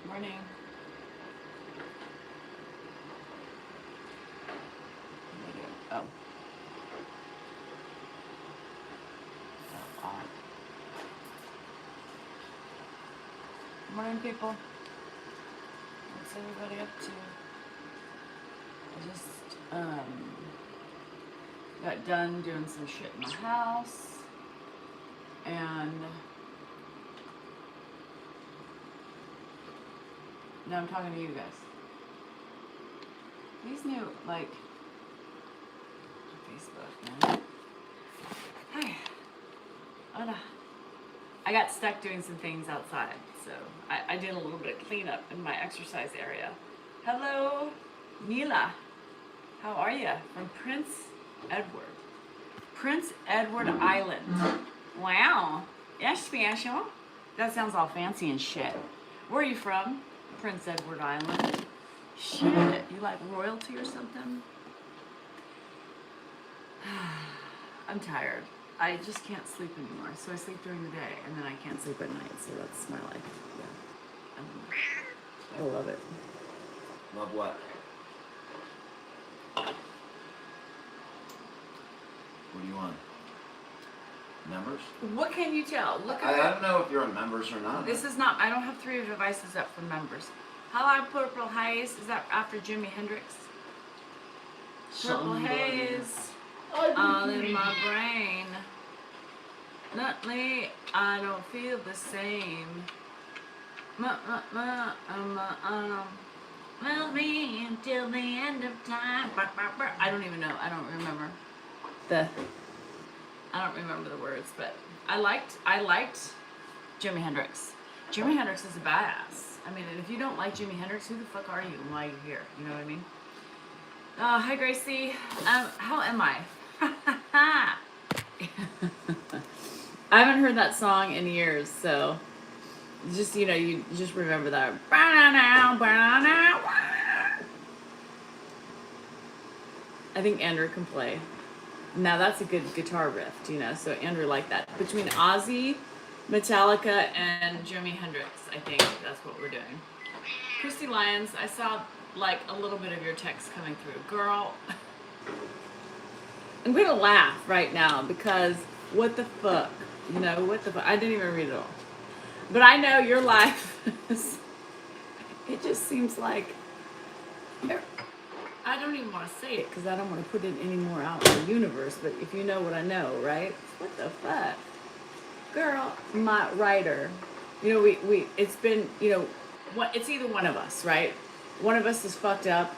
Morning. Oh. Morning, people. What's everybody up to? I just got done doing some shit in the house, and now I'm talking to you guys. These new, like, Facebook, man. Hi. I got stuck doing some things outside, so I did a little bit of cleanup in my exercise area. Hello, Neela. How are you? From Prince Edward. Prince Edward Island. Wow. Yes, special. That sounds all fancy and shit. Where are you from? Prince Edward Island. Shit. You like royalty or something? I'm tired. I just can't sleep anymore. So I sleep during the day and then I can't sleep at night. So that's my life. Yeah. I love it. Love what? What do you want? Members? What can you tell? Look at I don't know if you're on members or not. This is not, I don't have 3 devices up for members. Hello, Purple Haze. Is that after Jimi Hendrix? Purple Haze. All in my brain. Lately, I don't feel the same. Will be until the end of time. I don't even know. I don't remember the words, but I liked Jimi Hendrix. Jimi Hendrix is a badass. I mean, and if you don't like Jimi Hendrix, who the fuck are you and why are you here? You know what I mean? Hi Gracie. How am I? I haven't heard that song in years, so just, you know, you just remember that. I think Andrew can play. Now that's a good guitar riff, you know, so Andrew liked that. Between Ozzy, Metallica, and Jimi Hendrix, I think that's what we're doing. Christy Lyons, I saw like a little bit of your text coming through. Girl, I'm gonna laugh right now because what the fuck? You know, what the fuck? I didn't even read it all. But I know your life is, it just seems like, I don't even want to say it because I don't want to put it any more out in the universe, but if you know what I know, right? What the fuck? Girl, my writer, you know, we it's been, you know, it's either one of us, right? One of us is fucked up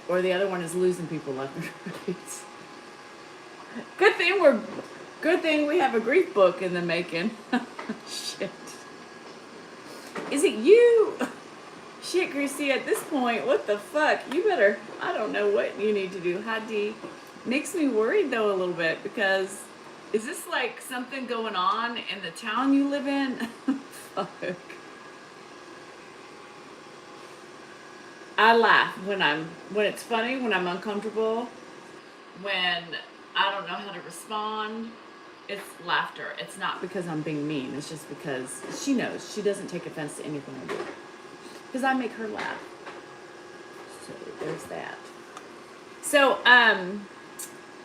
or the other one is losing people left and right. Good thing we have a grief book in the making. Shit. Is it you? Shit, Chrissy, at this point, what the fuck? You better, I don't know what you need to do. Hi, D. Makes me worried, though, a little bit, because is this, like, something going on in the town you live in? Fuck. I laugh when it's funny, when I'm uncomfortable, when I don't know how to respond. It's laughter. It's not because I'm being mean. It's just because she knows. She doesn't take offense to anything I do. Because I make her laugh. So there's that. So,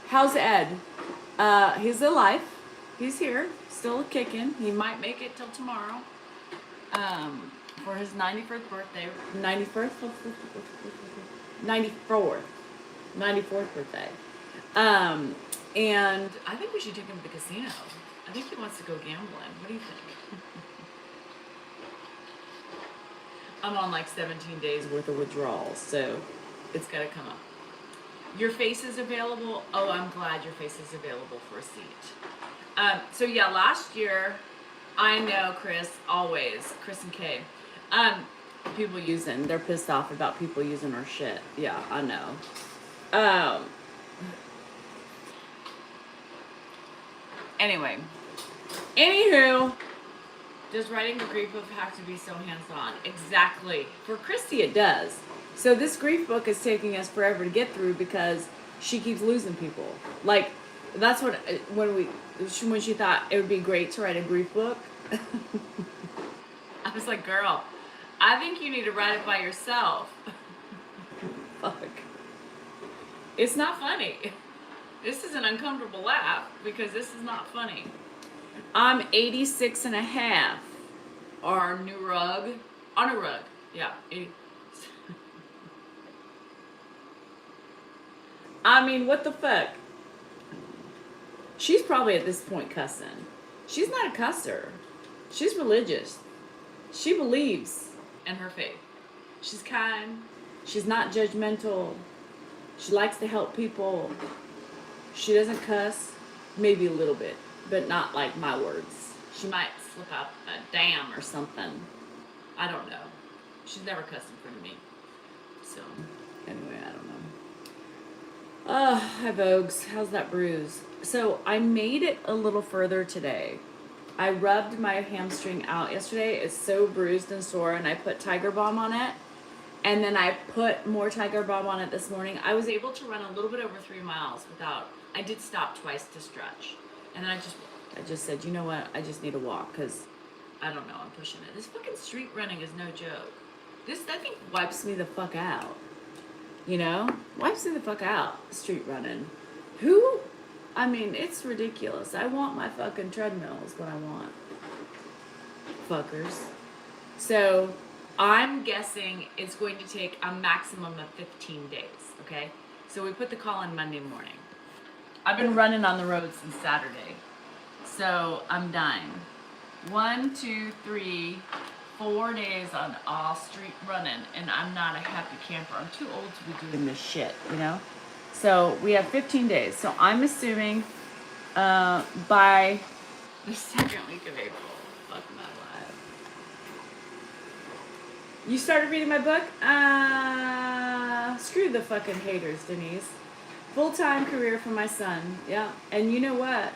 how's Ed? He's alive. He's here. Still kicking. He might make it till tomorrow. For his 91st birthday. 94th birthday. And I think we should take him to the casino. I think he wants to go gambling. What do you think? I'm on like 17 days worth of withdrawals, so it's got to come up. Your face is available. Oh, I'm glad your face is available for a seat. So yeah, last year, I know Chris and Kay. People they're pissed off about people using our shit. Yeah, I know. Anyway, anywho, does writing a grief book have to be so hands-on? Exactly. For Christy, it does. So this grief book is taking us forever to get through because she keeps losing people. Like, that's what, when she thought it would be great to write a grief book, I was like, girl, I think you need to write it by yourself. Fuck. It's not funny. This is an uncomfortable laugh because this is not funny. I'm 86 and a half. Our new rug. On a rug. Yeah. I mean, what the fuck? She's probably at this point cussing. She's not a cusser. She's religious. She believes in her faith. She's kind. She's not judgmental. She likes to help people. She doesn't cuss. Maybe a little bit, but not like my words. She might slip out a damn or something. I don't know. She's never cussed in front of me. So, anyway, I don't know. Hi, Vogues. How's that bruise? So, I made it a little further today. I rubbed my hamstring out yesterday. It's so bruised and sore, and I put Tiger Balm on it. And then I put more Tiger Balm on it this morning. I was able to run a little bit over 3 miles without... I did stop twice to stretch. And then I just said, you know what? I just need to walk because, I don't know, I'm pushing it. This fucking street running is no joke. This, I think, wipes me the fuck out. You know? Wipes me the fuck out, street running. Who? I mean, it's ridiculous. I want my fucking treadmill is what I want. Fuckers. So, I'm guessing it's going to take a maximum of 15 days, okay? So we put the call in Monday morning. I've been running on the road since Saturday. So I'm dying. 1, 2, 3, 4 days on all street running, and I'm not a happy camper. I'm too old to be doing this shit, you know? So we have 15 days. So I'm assuming by the second week of April. Fuck my life. You started reading my book? Screw the fucking haters, Denise. Full-time career for my son. Yeah. And you know what?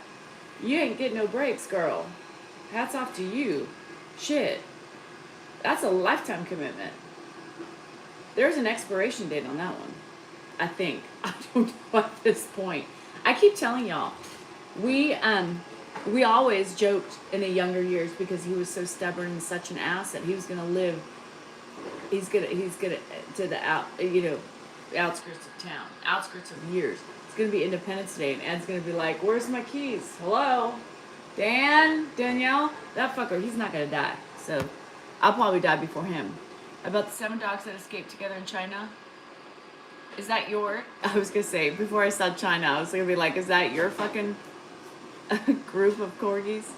You ain't getting no breaks, girl. Hats off to you. Shit. That's a lifetime commitment. There's an expiration date on that one. I think. I don't know at this point. I keep telling y'all, we always joked in the younger years because he was so stubborn and such an ass that he was gonna live. He's gonna to the outskirts of town, outskirts of years. It's gonna be Independence Day, and Ed's gonna be like, "Where's my keys? Hello, Danielle, that fucker. He's not gonna die, so I'll probably die before him." About the 7 dogs that escaped together in China. Is that your? I was gonna say before I said China, I was gonna be like, "Is that your fucking group of corgis?"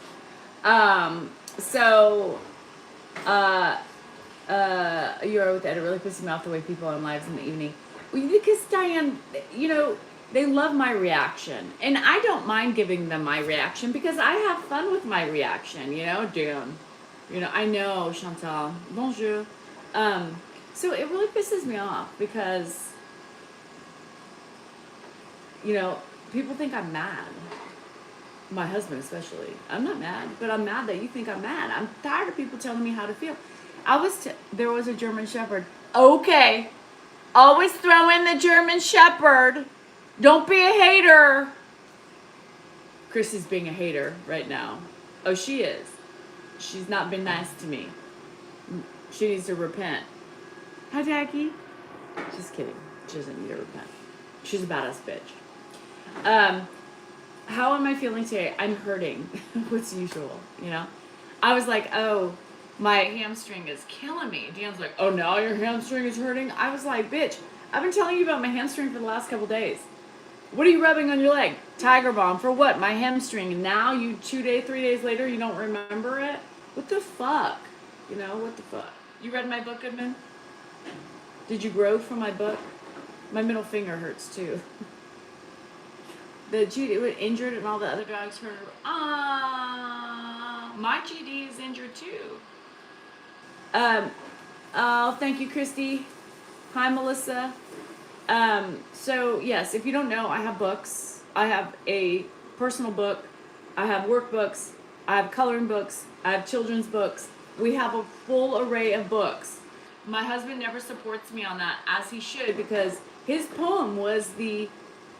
You're with Ed. It really pisses me off the way people on lives in the evening. Well, because Diane, you know, they love my reaction, and I don't mind giving them my reaction because I have fun with my reaction. You know, Dan. You know, I know Chantal. Bonjour. So it really pisses me off because, you know, people think I'm mad. My husband especially. I'm not mad, but I'm mad that you think I'm mad. I'm tired of people telling me how to feel. There was a German Shepherd. Okay. Always throw in the German Shepherd. Don't be a hater. Chrissy's being a hater right now. Oh, she is. She's not been nice to me. She needs to repent. Hi, Jackie. Just kidding. She doesn't need to repent. She's a badass bitch. How am I feeling today? I'm hurting. What's usual, you know? I was like, oh, my hamstring is killing me. Dean's like, oh, now your hamstring is hurting? I was like, bitch, I've been telling you about my hamstring for the last couple days. What are you rubbing on your leg? Tiger Balm. For what? My hamstring. And now 3 days later, you don't remember it? What the fuck? You know, what the fuck? You read my book, Goodman? Did you grow from my book? My middle finger hurts, too. The GD injured and all the other dogs hurt. My GD is injured, too. Oh, thank you, Christy. Hi, Melissa. So, yes, if you don't know, I have books. I have a personal book. I have workbooks. I have coloring books. I have children's books. We have a full array of books. My husband never supports me on that, as he should, because his poem was the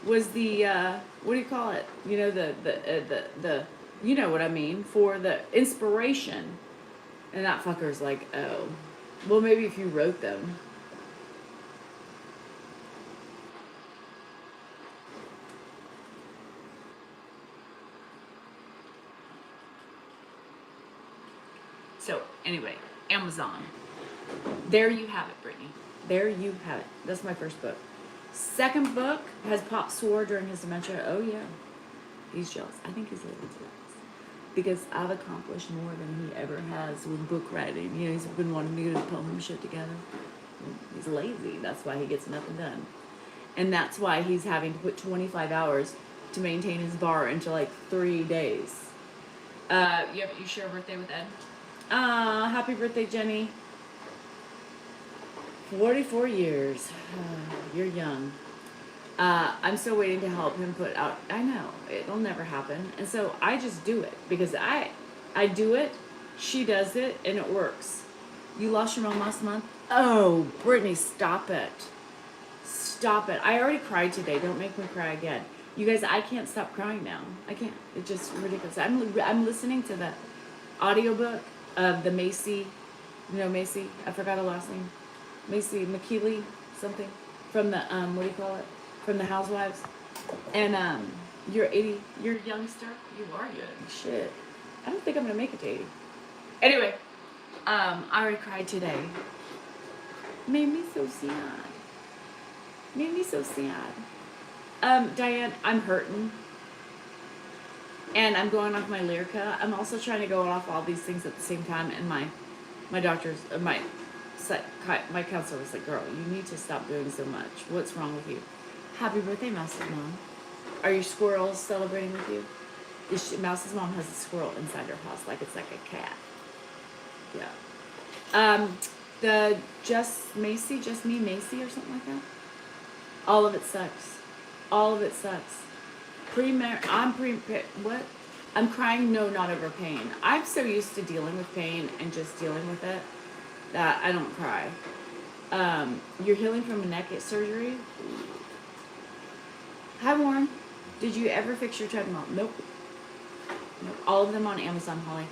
what do you call it? You know, the you know what I mean, for the inspiration. And that fucker's like, oh, Well, maybe if you wrote them. So, anyway, Amazon. There you have it, Brittany. There you have it. That's my first book. Second book has Pop swore during his dementia. Oh, yeah. He's jealous. I think he's a little jealous. Because I've accomplished more than he ever has with book writing. You know, he's been wanting to get his poem shit together. He's lazy. That's why he gets nothing done. And that's why he's having to put 25 hours to maintain his bar into like 3 days. You share a birthday with Ed? Happy birthday, Jenny. 44 years. You're young. I'm still waiting to help him put out. I know it'll never happen, and so I just do it because I do it. She does it, and it works. You lost your mom last month. Oh, Brittany, stop it. Stop it. I already cried today. Don't make me cry again. You guys, I can't stop crying now. I can't. It's just ridiculous. I'm listening to the audiobook of the Macy. You know Macy? I forgot her last name. Macy McKeely something from the what do you call it? From the Housewives. And you're 80. You're a youngster. You are young. Shit. I don't think I'm gonna make it to 80. Anyway, I already cried today. Made me so sad. Made me so sad. Diane, I'm hurting. And I'm going off my Lyrica. I'm also trying to go off all these things at the same time. And my doctor's, my counselor was like, girl, you need to stop doing so much. What's wrong with you? Happy birthday, Mouse's mom. Are your squirrels celebrating with you? Mouse's mom has a squirrel inside her house, like it's like a cat. Yeah. The Just Me Macy or something like that. All of it sucks. All of it sucks. What? I'm crying, no, not over pain. I'm so used to dealing with pain and just dealing with it that I don't cry. You're healing from a neck surgery? Hi, Warren. Did you ever fix your treadmill? Nope. All of them on Amazon, Holly.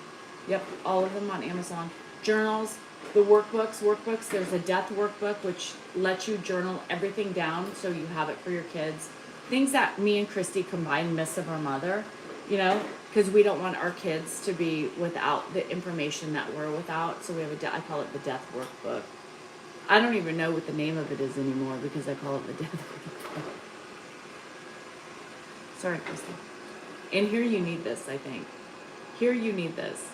Yep, all of them on Amazon. Journals, the workbooks. There's a death workbook, which lets you journal everything down so you have it for your kids. Things that me and Christy combined miss of our mother, you know, because we don't want our kids to be without the information that we're without. So we have I call it the death workbook. I don't even know what the name of it is anymore because I call it the death workbook. Sorry, Christy. And here you need this, I think. Here you need this.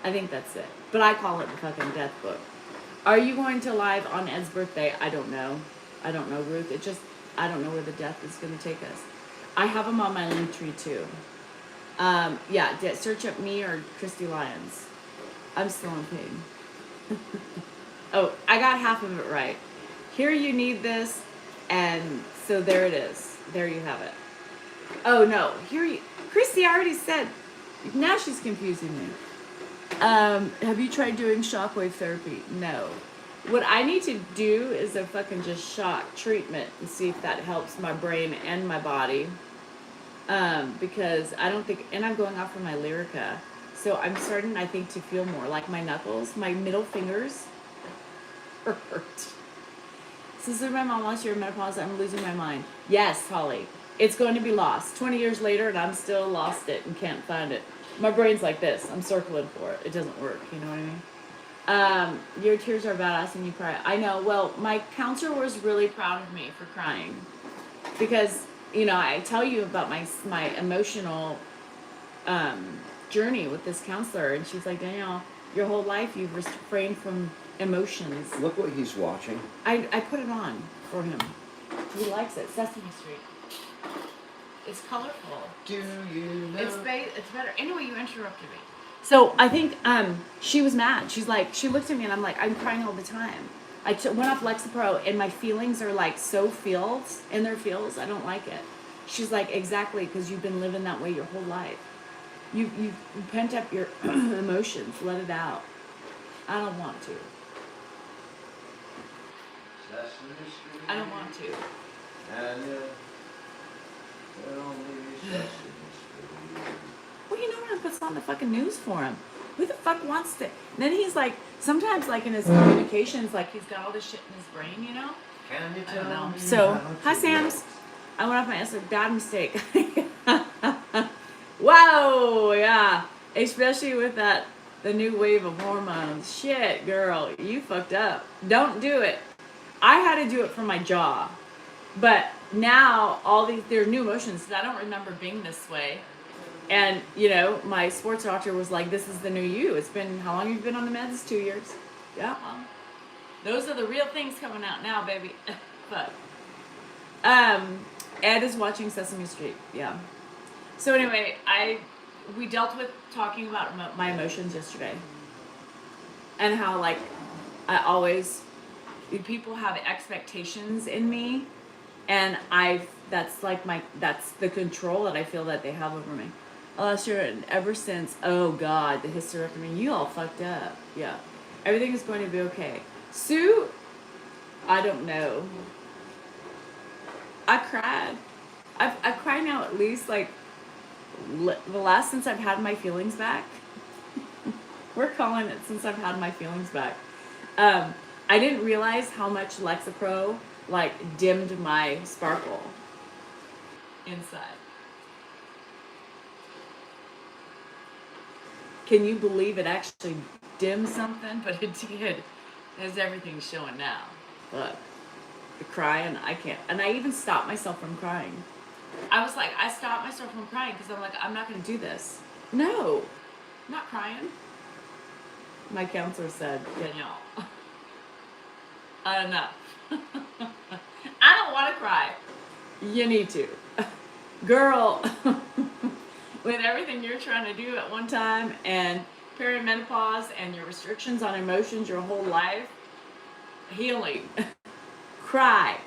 I think that's it. But I call it the fucking death book. Are you going to live on Ed's birthday? I don't know. I don't know, Ruth. I don't know where the death is going to take us. I have them on my link tree too. Yeah, search up me or Christy Lyons. I'm still in pain. Oh, I got half of it right. Here you need this, and so there it is. There you have it. Oh no, Christy, I already said. Now she's confusing me. Have you tried doing shockwave therapy? No. What I need to do is a fucking just shock treatment and see if that helps my brain and my body. Because I don't think, and I'm going off of my Lyrica, so I'm starting, I think, to feel more like my knuckles, my middle fingers hurt. Since my mom lost your menopause, I'm losing my mind. Yes, Holly, it's going to be lost. 20 years later, and I'm still lost it and can't find it. My brain's like this. I'm circling for it. It doesn't work. You know what I mean? Your tears are badass and you cry. I know. Well, my counselor was really proud of me for crying because, you know, I tell you about my emotional journey with this counselor, and she's like, Danielle, your whole life you've refrained from emotions. Look what he's watching. I put it on for him. He likes it. Sesame Street. It's colorful. Do you know? It's better. Anyway, you interrupted me. So I think she was mad. She's like, she looked at me and I'm like, I'm crying all the time. I went off Lexapro and my feelings are like so feels in their feels. I don't like it. She's like, exactly, because you've been living that way your whole life. You pent up your emotions. Let it out. I don't want to. I don't want to. Well, you know what? I put on the fucking news for him. Who the fuck wants to? And then he's like, sometimes like in his communications, like he's got all this shit in his brain, you know? Can you I tell don't know. me So, how hi to Sam's. I went off my answer. Bad mistake. Whoa, yeah. Especially with the new wave of hormones. Shit, girl, you fucked up. Don't do it. I had to do it for my jaw. But now there are new emotions that I don't remember being this way. And, my sports doctor was like, this is the new you. It's been, how long have you been on the meds? 2 years. Yeah. Those are the real things coming out now, baby. But, Ed is watching Sesame Street. Yeah. So anyway, we dealt with talking about my emotions yesterday. And how, like, people have expectations in me. And that's the control that I feel that they have over me. Last year, and ever since, oh God, the hysterectomy, you all fucked up. Yeah. Everything is going to be okay. Sue, I don't know. I cried. I cry now at least, like, the last since I've had my feelings back. We're calling it since I've had my feelings back. I didn't realize how much Lexapro, like, dimmed my sparkle inside. Can you believe it actually dimmed something? But it did. As everything's showing now. Look, the crying, I can't. And I even stopped myself from crying. I was like, I stopped myself from crying because I'm like, I'm not going to do this. No, I'm not crying. My counselor said, Danielle, enough. I don't want to cry. You need to. Girl, with everything you're trying to do at one time and perimenopause and your restrictions on emotions your whole life, healing, cry.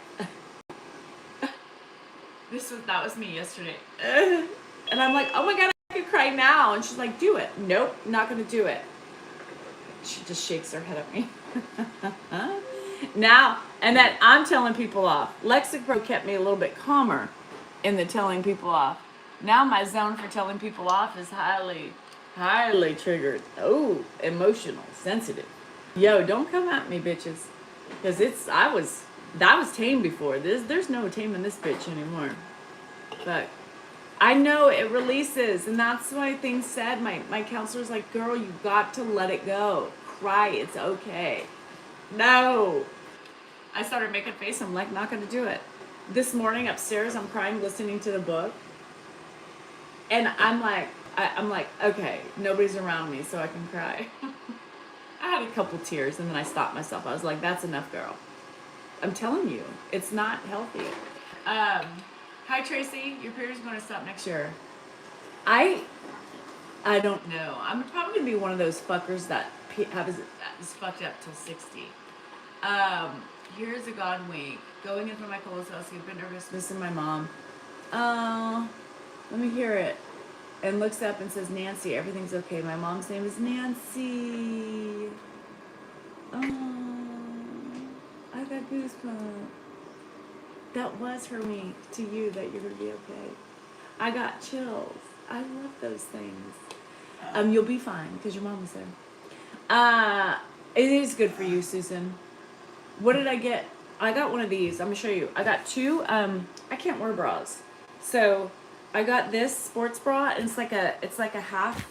That was me yesterday. And I'm like, oh my God, I could cry now. And she's like, do it. Nope, not going to do it. She just shakes her head at me. Now, and then I'm telling people off. Lexapro kept me a little bit calmer in the telling people off. Now my zone for telling people off is highly, highly triggered. Oh, emotional, sensitive. Yo, don't come at me, bitches. Because that was tame before. There's no taming this bitch anymore. But I know it releases, and that's why things said, my counselor's like, girl, you got to let it go. Cry, it's okay. No. I started making a face, I'm like, not gonna do it. This morning upstairs, I'm crying, listening to the book. And I'm like, okay, nobody's around me, so I can cry. I had a couple tears, and then I stopped myself. I was like, that's enough, girl. I'm telling you, it's not healthy. Hi, Tracy. Your period's going to stop next year. I don't know. I'm probably going to be one of those fuckers that is fucked up till 60. Here's a God wink. Going in for my colonoscopy. I've been nervous, missing my mom. Oh, let me hear it. And looks up and says, Nancy, everything's okay. My mom's name is Nancy. Oh, I got goosebumps. That was her wink to you that you're going to be okay. I got chills. I love those things. You'll be fine because your mom was there. It is good for you, Susan. What did I get? I got one of these. I'm going to show you. I got two. I can't wear bras. So I got this sports bra, and it's like a half.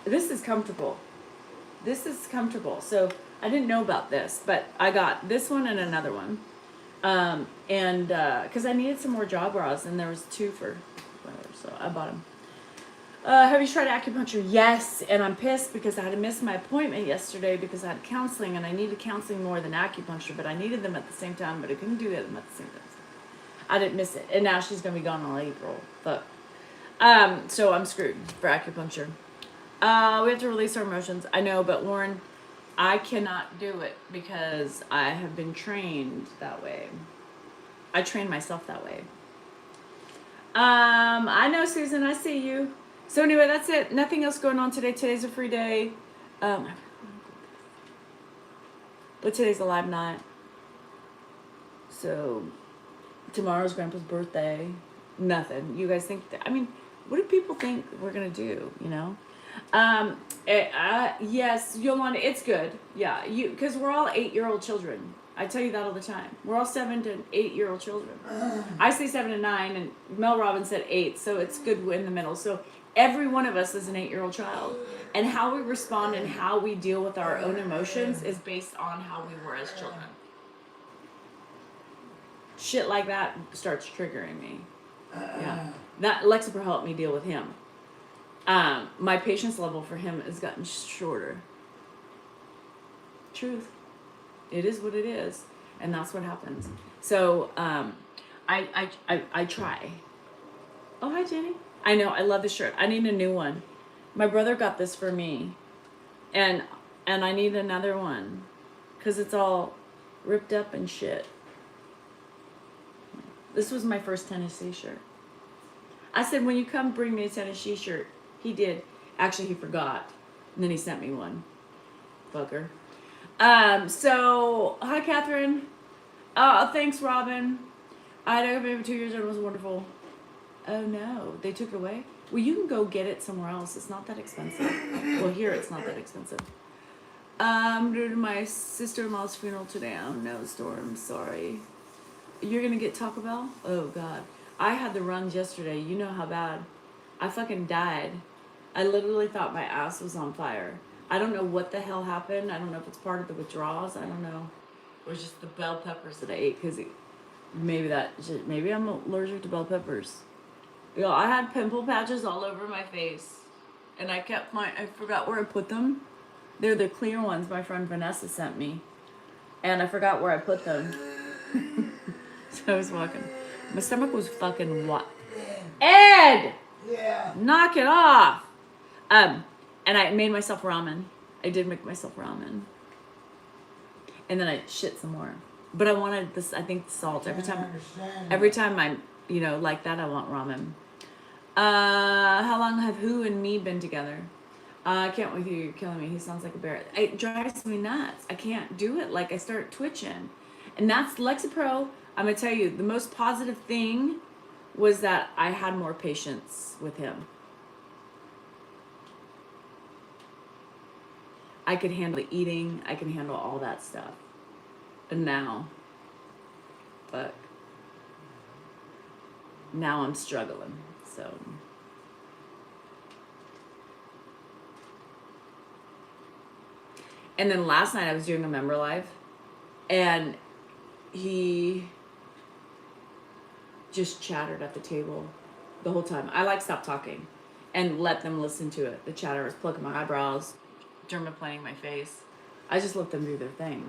This is comfortable. This is comfortable. So I didn't know about this, but I got this one and another one. And because I needed some more jaw bras, and there was two for whatever, so I bought them. Have you tried acupuncture? Yes, and I'm pissed because I had to miss my appointment yesterday because I had counseling, and I needed counseling more than acupuncture, but I needed them at the same time, but I couldn't do them at the same time. I didn't miss it, and now she's gonna be gone in April. Fuck. So I'm screwed for acupuncture. We have to release our emotions. I know, but Lauren, I cannot do it because I have been trained that way. I trained myself that way. I know, Susan, I see you. So anyway, that's it. Nothing else going on today. Today's a free day. But today's a live night. So tomorrow's Grandpa's birthday. Nothing. You guys think what do people think we're gonna do, you know? Yes, Yolanda, it's good. Yeah, because we're all 8-year-old children. I tell you that all the time. We're all 7 to 8-year-old children. I say 7 to 9, and Mel Robbins said 8, so it's good in the middle. So every one of us is an 8-year-old child, and how we respond and how we deal with our own emotions is based on how we were as children. Shit like that starts triggering me. Yeah, that Lexapro helped me deal with him. My patience level for him has gotten shorter. Truth. It is what it is, and that's what happens. So I try. Oh, hi Jenny. I know, I love this shirt. I need a new one. My brother got this for me, and I need another one because it's all ripped up and shit. This was my first Tennessee shirt. I said, when you come bring me a Tennessee shirt. He did. Actually, he forgot. And then he sent me one. Fucker. So, hi, Catherine. Thanks, Robin. I had a baby 2 years old. It was wonderful. Oh, no. They took it away? Well, you can go get it somewhere else. It's not that expensive. Well, here it's not that expensive. Due to my sister-in-law's funeral today. Oh, no, Storm. Sorry. You're going to get Taco Bell? Oh, God. I had the runs yesterday. You know how bad. I fucking died. I literally thought my ass was on fire. I don't know what the hell happened. I don't know if it's part of the withdrawals. I don't know. It was just the bell peppers that I ate because maybe I'm allergic to bell peppers. You know, I had pimple patches all over my face, and I forgot where I put them. They're the clear ones my friend Vanessa sent me, and I forgot where I put them. So I was walking. My stomach was fucking what? Ed! Yeah. Knock it off! And I made myself ramen. I did make myself ramen. And then I shit some more. But I wanted this, I think, salt. Every time I'm, like that, I want ramen. How long have Who and me been together? I can't with you. You're killing me. He sounds like a bear. It drives me nuts. I can't do it. Like, I start twitching. And that's Lexapro. I'm going to tell you, the most positive thing was that I had more patience with him. I could handle the eating. I can handle all that stuff. And now, fuck. Now I'm struggling. So. And then last night I was doing a member live, and he just chattered at the table the whole time. I stopped talking and let them listen to it. The chatter was plucking my eyebrows, dermaplaning my face. I just let them do their thing.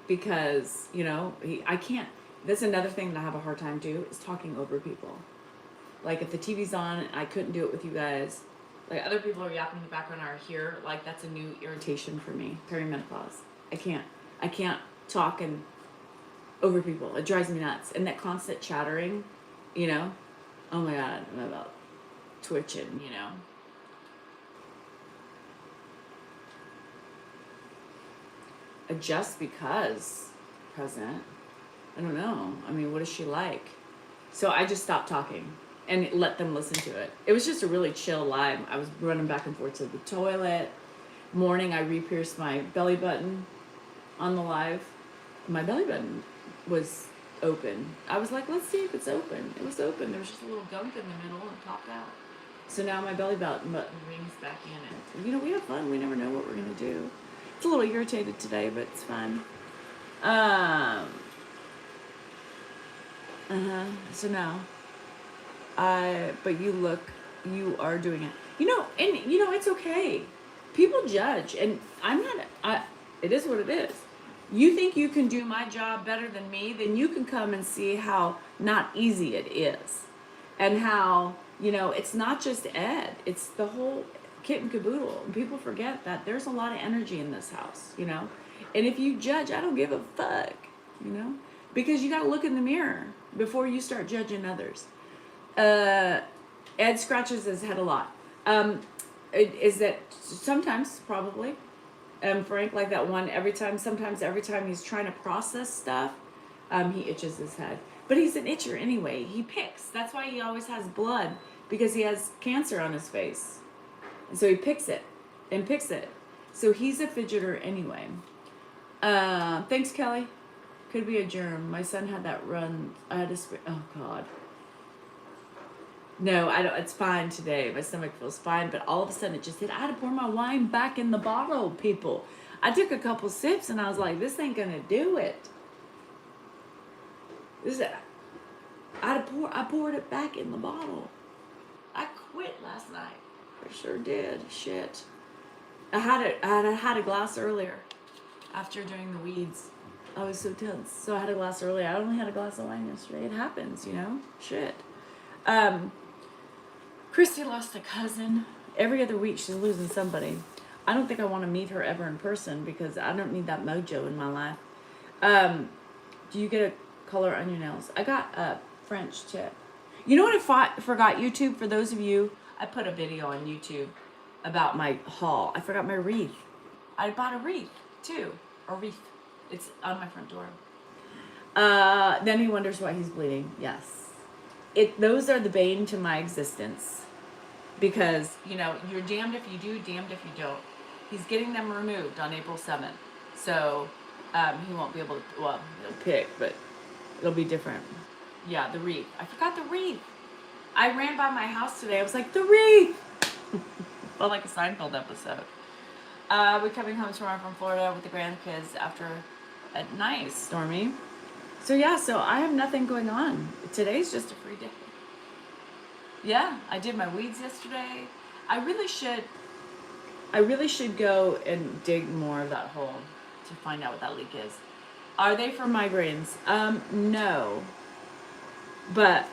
Because, I can't, that's another thing that I have a hard time do is talking over people. Like if the TV's on, I couldn't do it with you guys. Like other people are yapping in the background are here. Like that's a new irritation for me. Perimenopause. I can't talk and over people. It drives me nuts. And that constant chattering, oh my God, I'm about twitching, Just because president, I don't know. I mean, what is she like? So I just stopped talking and let them listen to it. It was just a really chill live. I was running back and forth to the toilet. Morning, I re-pierced my belly button on the live. My belly button was open. I was like, let's see if it's open. It was open. There was just a little gunk in the middle and it popped out. So now my belly button rings back in it. We have fun. We never know what we're going to do. It's a little irritated today, but it's fun. So now, but you are doing it. It's okay. People judge, and it is what it is. You think you can do my job better than me, then you can come and see how not easy it is. And how, it's not just Ed, it's the whole kit and caboodle. And people forget that there's a lot of energy in this house, And if you judge, I don't give a fuck, Because you got to look in the mirror before you start judging others. Ed scratches his head a lot. Is that sometimes, probably, Frank, like that one, every time he's trying to process stuff, he itches his head. But he's an itcher anyway. He picks. That's why he always has blood, because he has cancer on his face. And so he picks it and picks it. So he's a fidgeter anyway. Thanks, Kelly. Could be a germ. My son had that run. I had to spray. Oh, God. No, I don't. It's fine today. My stomach feels fine, but all of a sudden it just hit. I had to pour my wine back in the bottle, people. I took a couple sips and I was like, this ain't gonna do it. I poured it back in the bottle. I quit last night. I sure did. Shit. I had a glass earlier after doing the weeds. I was so tense. So I had a glass earlier. I only had a glass of wine yesterday. It happens, you know? Shit. Christy lost a cousin. Every other week she's losing somebody. I don't think I want to meet her ever in person because I don't need that mojo in my life. Do you get a color on your nails? I got a French tip. You know what I forgot YouTube? For those of you, I put a video on YouTube about my haul. I forgot my wreath. I bought a wreath too. A wreath. It's on my front door. Then he wonders why he's bleeding. Yes. Those are the bane to my existence. Because, you know, you're damned if you do, damned if you don't. He's getting them removed on April 7th. So, he won't be able to, well, he'll pick, but it'll be different. Yeah, the wreath. I forgot the wreath. I ran by my house today. I was like, the wreath! Felt like a Seinfeld episode. We're coming home tomorrow from Florida with the grandkids after a nice Stormy. So yeah, so I have nothing going on. Today's just a free day. Yeah, I did my weeds yesterday. I really should go and dig more of that hole to find out what that leak is. Are they for migraines? No. But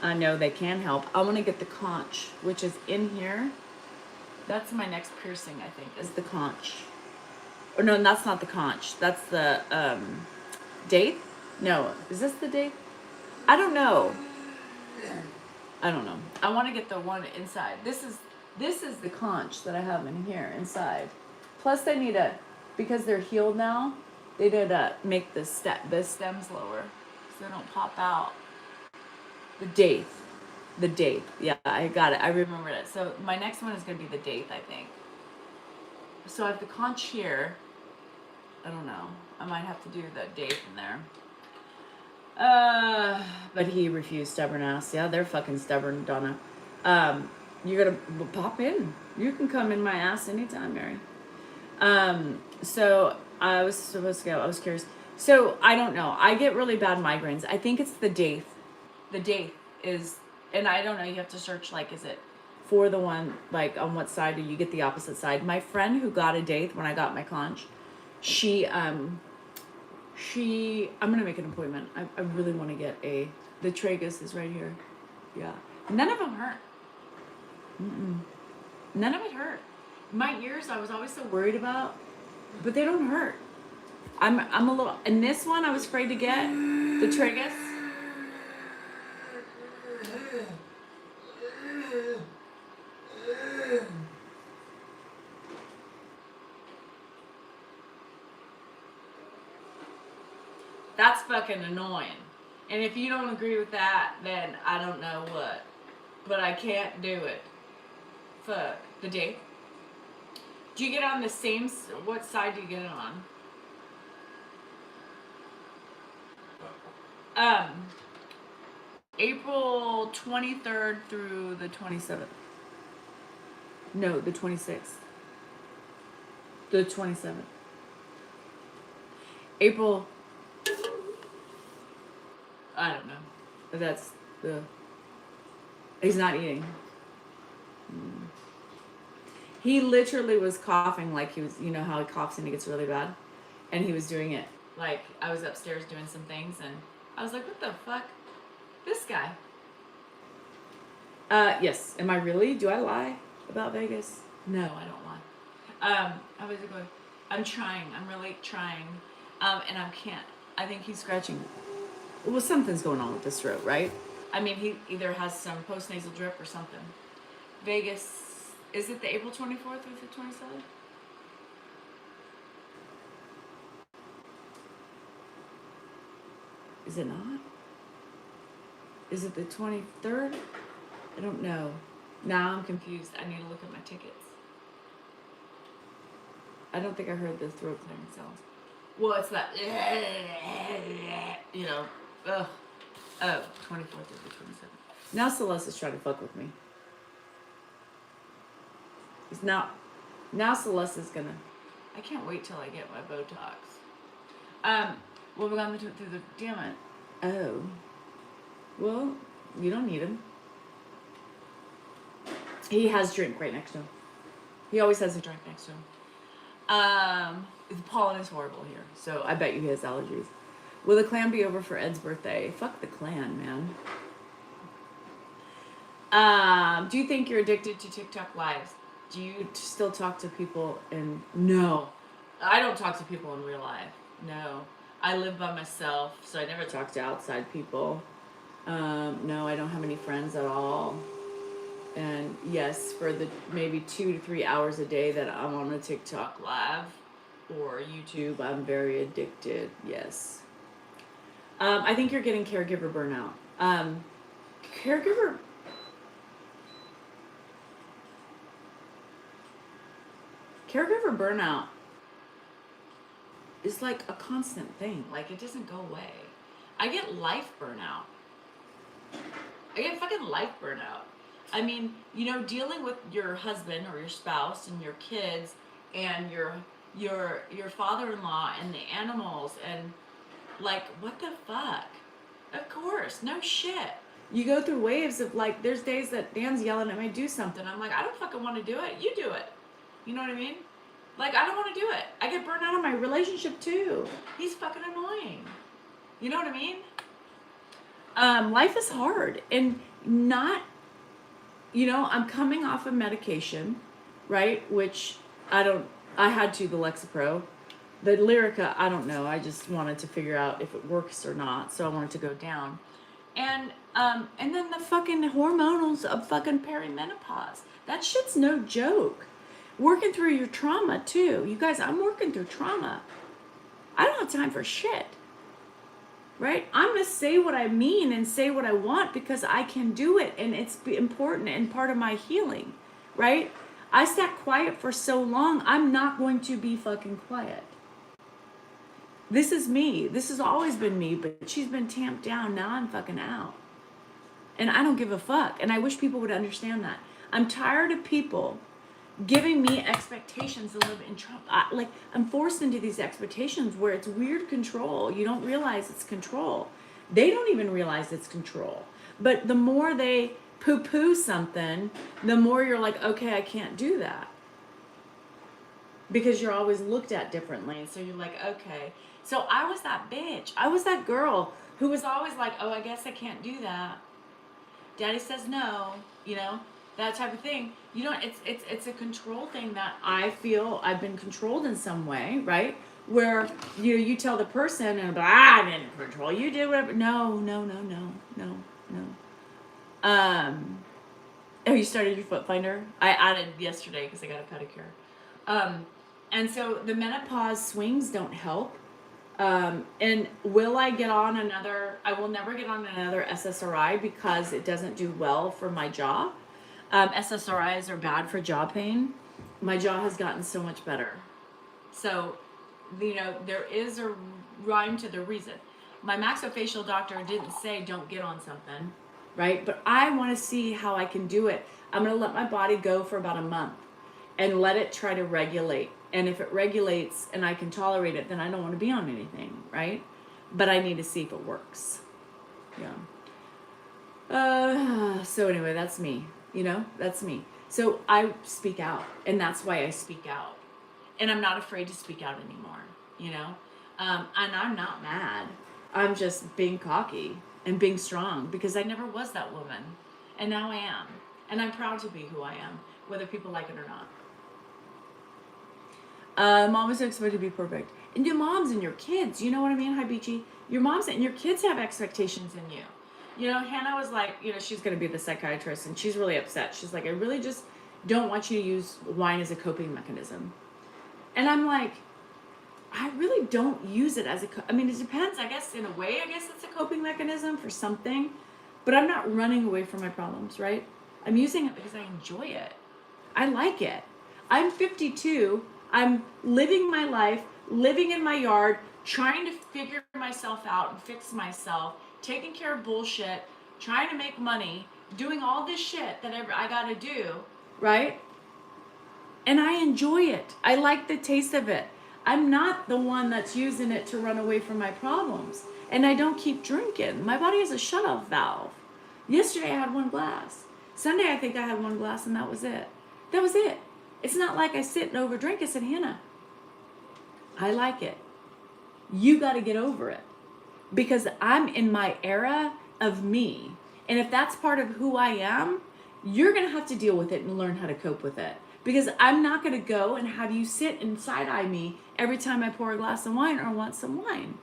I know they can help. I want to get the conch, which is in here. That's my next piercing, I think, is the conch. Or no, that's not the conch. That's the date? No. Is this the date? I don't know. I want to get the one inside. This is the conch that I have in here inside. Plus they need because they're healed now, they did make the stems lower so they don't pop out. The date. Yeah, I got it. I remembered it. So my next one is going to be the date, I think. So I have the conch here. I don't know. I might have to do the date in there. But he refused, stubborn ass. Yeah, they're fucking stubborn, Donna. You're gonna pop in. You can come in my ass anytime, Mary. So I was supposed to go. I was curious. So I don't know. I get really bad migraines. I think it's the date. The date is, and I don't know. You have to search. Like, is it for the one? Like, on what side do you get the opposite side? My friend who got a date when I got my conch, I'm gonna make an appointment. I really want to get the tragus is right here. Yeah. None of them hurt. None of it hurt. My ears, I was always so worried about, but they don't hurt. I'm a little, and this one I was afraid to get, the tragus. That's fucking annoying. And if you don't agree with that, then I don't know what. But I can't do it. Fuck. The date. Do you get on the same, what side do you get it on? April 23rd through the 27th. No, the 26th. The 27th. April, I don't know. But that's the, he's not eating. He literally was coughing like he was, you know how he coughs and he gets really bad? And he was doing it. Like, I was upstairs doing some things and I was like, what the fuck? This guy. Yes. Am I really? Do I lie about Vegas? No, I don't lie. I was going, I'm trying. I'm really trying. And I can't. I think he's scratching. Well, something's going on with his throat, right? I mean, he either has some post-nasal drip or something. Vegas, is it the April 24th or the 27th? Is it not? Is it the 23rd? I don't know. Now I'm confused. I need to look at my tickets. I don't think I heard the throat clearing sounds. Well, it's that, you know, ugh. Oh, 24th through the 27th. Now Celeste is trying to fuck with me. It's now Celeste is gonna. I can't wait till I get my Botox. Well, we're gonna do it through the. Damn it. Oh. Well, you don't need him. He has a drink right next to him. He always has a drink next to him. The pollen is horrible here, so I bet you he has allergies. Will the clan be over for Ed's birthday? Fuck the clan, man. Do you think you're addicted to TikTok lives? Do you still talk to people in... No. I don't talk to people in real life. No. I live by myself, so I never talk to outside people. No, I don't have any friends at all. And yes, for the maybe 2 to 3 hours a day that I'm on a TikTok live or YouTube, I'm very addicted. Yes. I think you're getting caregiver burnout. Caregiver burnout is like a constant thing. Like, it doesn't go away. I get life burnout. I get fucking life burnout. I mean, you know, dealing with your husband or your spouse and your kids and your father-in-law and the animals and like, what the fuck? Of course, no shit. You go through waves of like, there's days that Dan's yelling at me, do something. I'm like, I don't fucking want to do it. You do it. You know what I mean? Like, I don't want to do it. I get burnt out on my relationship too. He's fucking annoying. You know what I mean? Life is hard and not, you know, I'm coming off of medication, right? Which I had the Lexapro. The Lyrica, I don't know. I just wanted to figure out if it works or not. So I wanted to go down. And then the fucking hormonals of fucking perimenopause. That shit's no joke. Working through your trauma too. You guys, I'm working through trauma. I don't have time for shit. Right? I'm going to say what I mean and say what I want because I can do it and it's important and part of my healing. Right? I sat quiet for so long, I'm not going to be fucking quiet. This is me. This has always been me, but she's been tamped down. Now I'm fucking out. And I don't give a fuck. And I wish people would understand that. I'm tired of people giving me expectations to live in trauma. Like, I'm forced into these expectations where it's weird control. You don't realize it's control. They don't even realize it's control. But the more they poo-poo something, the more you're like, okay, I can't do that. Because you're always looked at differently. So you're like, okay. So I was that bitch. I was that girl who was always like, oh, I guess I can't do that. Daddy says no, you know, that type of thing. You know, it's a control thing that I feel I've been controlled in some way, right? Where you tell the person and I didn't control you, did whatever. No. Have you started your foot finder? I added yesterday because I got a pedicure. And so the menopause swings don't help. And will I get on another? I will never get on another SSRI because it doesn't do well for my jaw. SSRIs are bad for jaw pain. My jaw has gotten so much better. So, you know, there is a rhyme to the reason. My maxillofacial doctor didn't say don't get on something, right? But I want to see how I can do it. I'm going to let my body go for about a month and let it try to regulate. And if it regulates and I can tolerate it, then I don't want to be on anything, right? But I need to see if it works. Yeah. So anyway, that's me. You know, that's me. So I speak out, and that's why I speak out. And I'm not afraid to speak out anymore, you know? And I'm not mad. I'm just being cocky and being strong because I never was that woman. And now I am. And I'm proud to be who I am, whether people like it or not. Mom is expected to be perfect. And your moms and your kids, you know what I mean? Hi, Beachy. Your moms and your kids have expectations in you. You know, Hannah was like, you know, she's going to be the psychiatrist, and she's really upset. She's like, I really just don't want you to use wine as a coping mechanism. And I'm like, I really don't use it as I mean, it depends. I guess in a way, I guess it's a coping mechanism for something. But I'm not running away from my problems, right? I'm using it because I enjoy it. I like it. I'm 52. I'm living my life, living in my yard, trying to figure myself out and fix myself, taking care of bullshit, trying to make money, doing all this shit that I got to do, right? And I enjoy it. I like the taste of it. I'm not the one that's using it to run away from my problems. And I don't keep drinking. My body has a shut-off valve. Yesterday I had one glass. Sunday I think I had one glass and that was it. That was it. It's not like I sit and overdrink. I said, Hannah, I like it. You got to get over it. Because I'm in my era of me. And if that's part of who I am, you're going to have to deal with it and learn how to cope with it. Because I'm not going to go and have you sit and side eye me every time I pour a glass of wine or want some wine.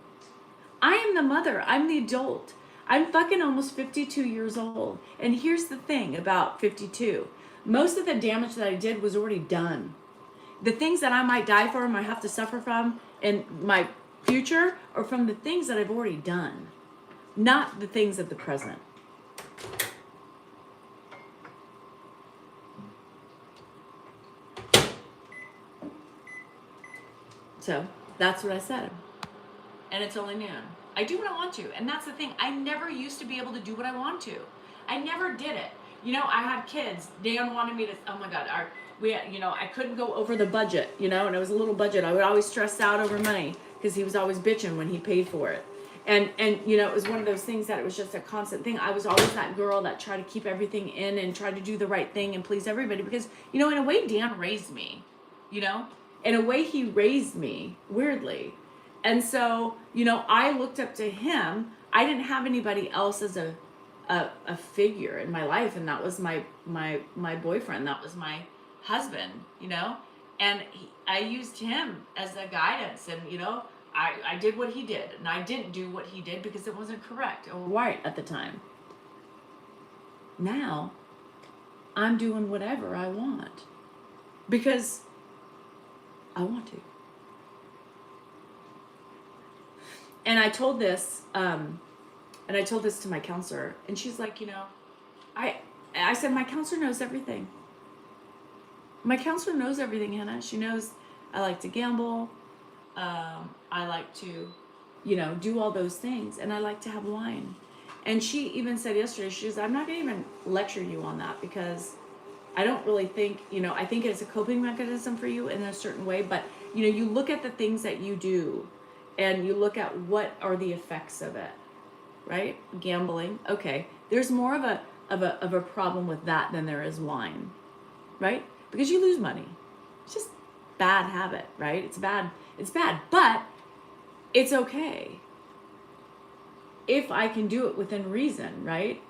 I am the mother. I'm the adult. I'm fucking almost 52 years old. And here's the thing about 52. Most of the damage that I did was already done. The things that I might die from or have to suffer from in my future are from the things that I've already done, not the things of the present. So that's what I said. And it's only noon. I do what I want to. And that's the thing. I never used to be able to do what I want to. I never did it. You know, I had kids. Dan wanted me to, oh my God, I couldn't go over the budget, and it was a little budget. I would always stress out over money because he was always bitching when he paid for it. And it was one of those things that it was just a constant thing. I was always that girl that tried to keep everything in and tried to do the right thing and please everybody because, in a way, Dan raised me, in a way he raised me weirdly. And so, I looked up to him. I didn't have anybody else as a figure in my life. And that was my boyfriend. That was my husband, and I used him as a guidance. And, I did what he did, and I didn't do what he did because it wasn't correct or right at the time. Now, I'm doing whatever I want because I want to. And I told this, to my counselor, and she's like, I said, my counselor knows everything. My counselor knows everything, Hannah. She knows I like to gamble. I like to, do all those things. And I like to have wine. And she even said yesterday, she says, I'm not going to even lecture you on that because I don't really think, I think it's a coping mechanism for you in a certain way. But, you look at the things that you do and you look at what are the effects of it, right? Gambling. Okay. There's more of a problem with that than there is wine, right? Because you lose money. It's just bad habit, right? It's bad, but it's okay if I can do it within reason, right?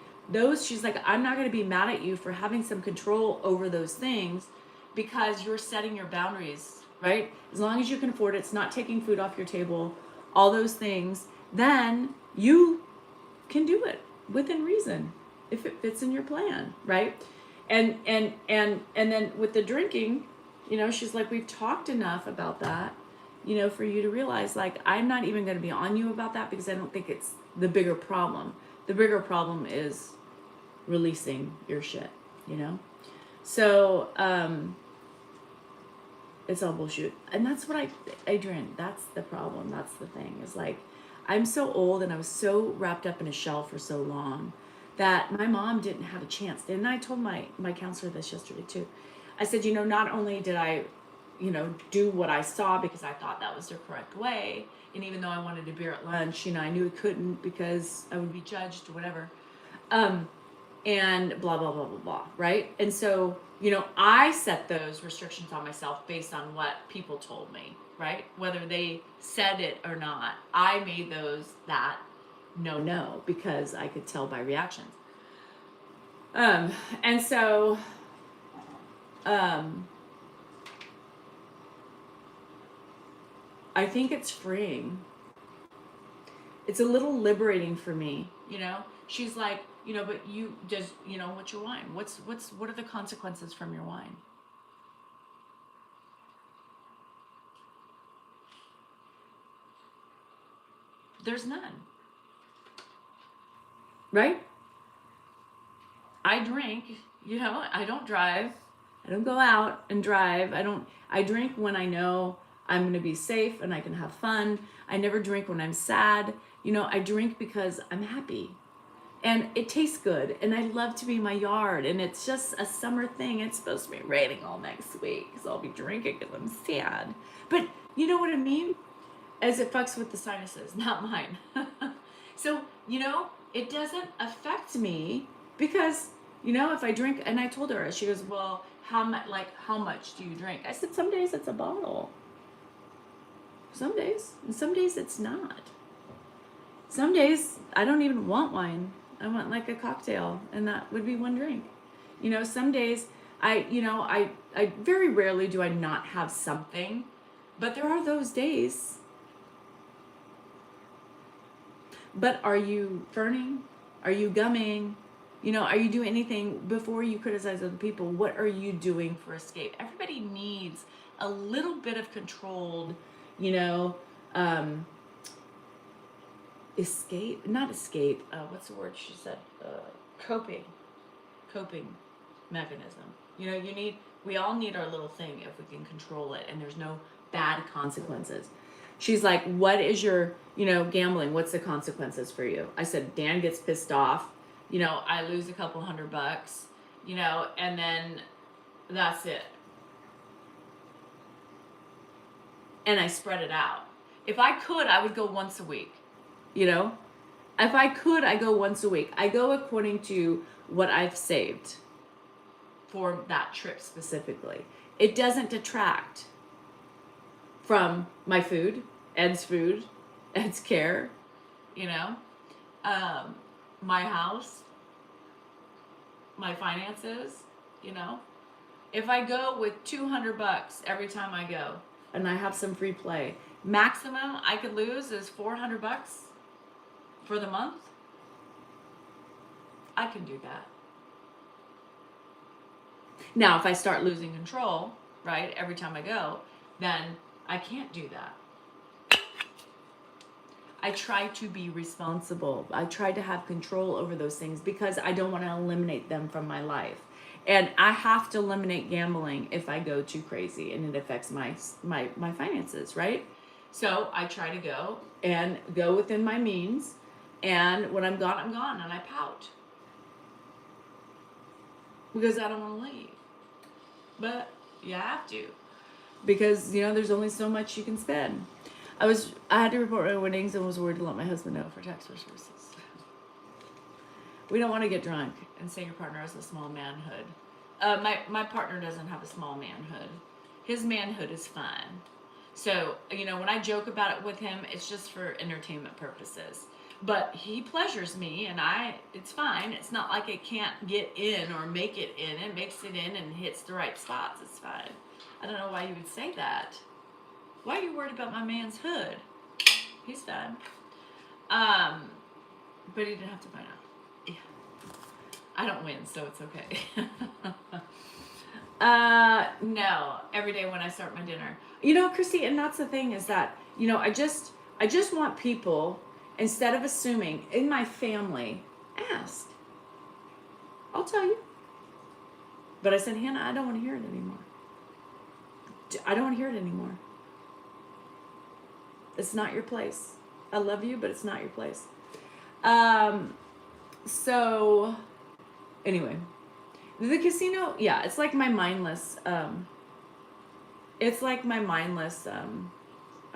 She's like, I'm not going to be mad at you for having some control over those things because you're setting your boundaries, right? As long as you can afford it, it's not taking food off your table, all those things, then you can do it within reason if it fits in your plan, right? And then with the drinking, she's like, we've talked enough about that, for you to realize, like, I'm not even going to be on you about that because I don't think it's the bigger problem. The bigger problem is releasing your shit, So, it's all bullshit. And that's what Adrian, that's the problem. That's the thing is like, I'm so old and I was so wrapped up in a shell for so long that my mom didn't have a chance. And I told my counselor this yesterday too. I said, not only did I, do what I saw because I thought that was the correct way. And even though I wanted a beer at lunch, I knew I couldn't because I would be judged or whatever. And blah, blah, blah, blah, blah. Right. And so, I set those restrictions on myself based on what people told me, right? Whether they said it or not, I made those that no, because I could tell by reactions. And so, I think it's freeing. It's a little liberating for me, She's like, but you just, what's your wine? What are the consequences from your wine? There's none. Right? I drink You know, I don't drive. I don't go out and drive. I drink when I know I'm going to be safe and I can have fun. I never drink when I'm sad. You know, I drink because I'm happy. And it tastes good. And I love to be in my yard. And it's just a summer thing. It's supposed to be raining all next week because I'll be drinking because I'm sad. But you know what I mean? As it fucks with the sinuses, not mine. So, you know, it doesn't affect me because, you know, if I drink, and I told her, she goes, well, how much do you drink? I said, some days it's a bottle. Some days. And some days it's not. Some days I don't even want wine. I want like a cocktail, and that would be one drink. You know, some days I very rarely do I not have something, but there are those days. But are you burning? Are you gumming? You know, are you doing anything before you criticize other people? What are you doing for escape? Everybody needs a little bit of controlled, you know, escape, not escape, what's the word she said? Coping mechanism. You know, we all need our little thing if we can control it and there's no bad consequences. She's like, what is your, you know, gambling? What's the consequences for you? I said, Dan gets pissed off. You know, I lose a couple $100, you know, and then that's it. And I spread it out. If I could, I would go once a week, you know? If I could, I go once a week. I go according to what I've saved for that trip specifically. It doesn't detract from my food, Ed's care, you know, my house, my finances, you know. If I go with $200 every time I go and I have some free play, maximum I could lose is $400 for the month. I can do that. Now, if I start losing control, right, every time I go, then I can't do that. I try to be responsible. I try to have control over those things because I don't want to eliminate them from my life. And I have to eliminate gambling if I go too crazy and it affects my finances, right? So I try to go within my means. And when I'm gone, I'm gone, and I pout. Because I don't want to leave. But you have to. Because, you know, there's only so much you can spend. I had to report my winnings and was worried to let my husband know for tax services. We don't want to get drunk and say your partner has a small manhood. My partner doesn't have a small manhood. His manhood is fine. So, you know, when I joke about it with him, it's just for entertainment purposes. But he pleasures me, and it's fine. It's not like it can't get in or make it in. It makes it in and hits the right spots. It's fine. I don't know why you would say that. Why are you worried about my man's hood? He's fine. But he didn't have to find out. Yeah. I don't win, so it's okay. No, every day when I start my dinner. You know, Christy, and that's the thing is that, you know, I just want people, instead of assuming, in my family, ask. I'll tell you. But I said, Hannah, I don't want to hear it anymore. I don't want to hear it anymore. It's not your place. I love you, but it's not your place. So, anyway. The casino, yeah, it's like my mindless, I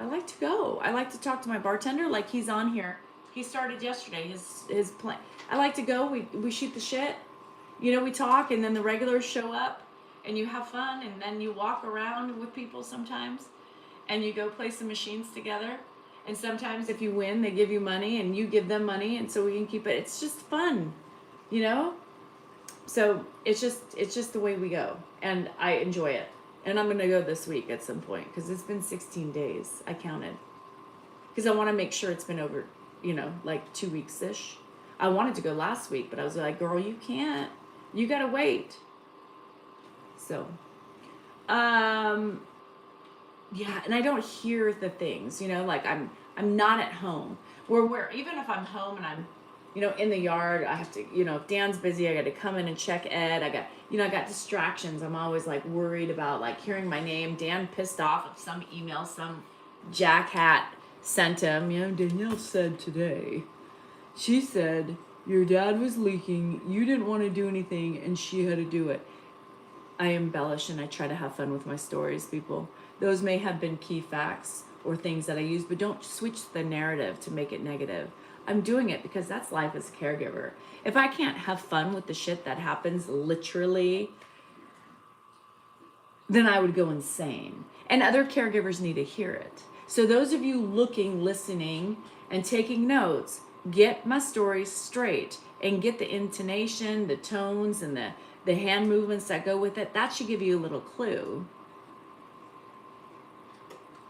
like to go. I like to talk to my bartender, like he's on here. He started yesterday, his plan. I like to go, we shoot the shit. You know, we talk, and then the regulars show up, and you have fun, and then you walk around with people sometimes, and you go play some machines together. And sometimes if you win, they give you money, and you give them money, and so we can keep it. It's just fun, you know? So it's just the way we go, and I enjoy it. And I'm gonna go this week at some point because it's been 16 days. I counted because I want to make sure it's been over, you know, like 2 weeks ish. I wanted to go last week, but I was like, girl, you can't. You gotta wait. So, yeah, and I don't hear the things, you know, like I'm not at home. Where even if I'm home and I'm in the yard. I have to, if Dan's busy, I got to come in and check Ed. I got distractions. I'm always like worried about like hearing my name. Dan pissed off of some email some jackhat sent him. Danielle said today. She said your dad was leaking. You didn't want to do anything, and she had to do it. I embellish and I try to have fun with my stories, people. Those may have been key facts or things that I use, but don't switch the narrative to make it negative. I'm doing it because that's life as a caregiver. If I can't have fun with the shit that happens literally, then I would go insane. And other caregivers need to hear it. So those of you looking, listening, and taking notes, get my stories straight and get the intonation, the tones, and the hand movements that go with it. That should give you a little clue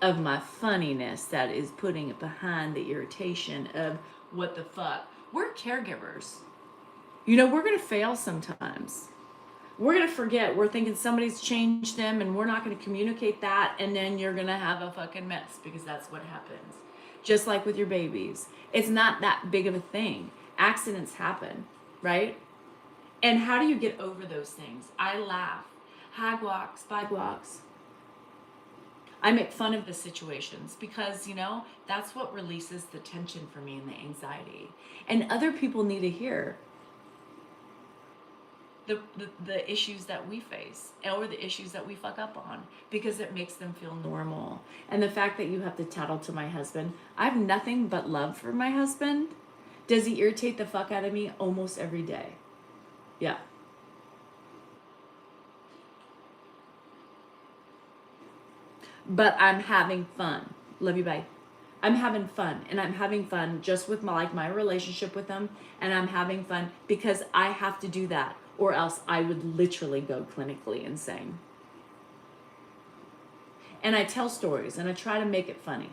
of my funniness that is putting it behind the irritation of what the fuck. We're caregivers. We're going to fail sometimes. We're going to forget. We're thinking somebody's changed them and we're not going to communicate that. And then you're going to have a fucking mess because that's what happens. Just like with your babies. It's not that big of a thing. Accidents happen, right? And how do you get over those things? I laugh. Hagwalks, bygwalks. I make fun of the situations because, that's what releases the tension for me and the anxiety. And other people need to hear the issues that we face or the issues that we fuck up on because it makes them feel normal. And the fact that you have to tattle to my husband, I have nothing but love for my husband. Does he irritate the fuck out of me almost every day? Yeah. But I'm having fun. Love you, bye. I'm having fun, and I'm having fun just with my relationship with him, and I'm having fun because I have to do that, or else I would literally go clinically insane. And I tell stories, and I try to make it funny.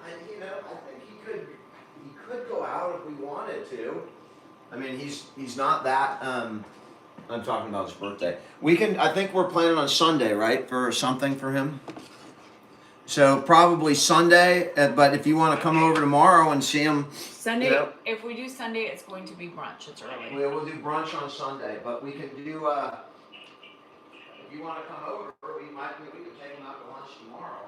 I think he could go out if we wanted to. I mean, he's not that. I'm talking about his birthday. I think we're planning on Sunday, right, for something for him. So probably Sunday. But if you want to come over tomorrow and see him, Sunday. If we do Sunday, it's going to be brunch. It's early. We'll do brunch on Sunday. But we can do. If you want to come over, we can take him out to lunch tomorrow.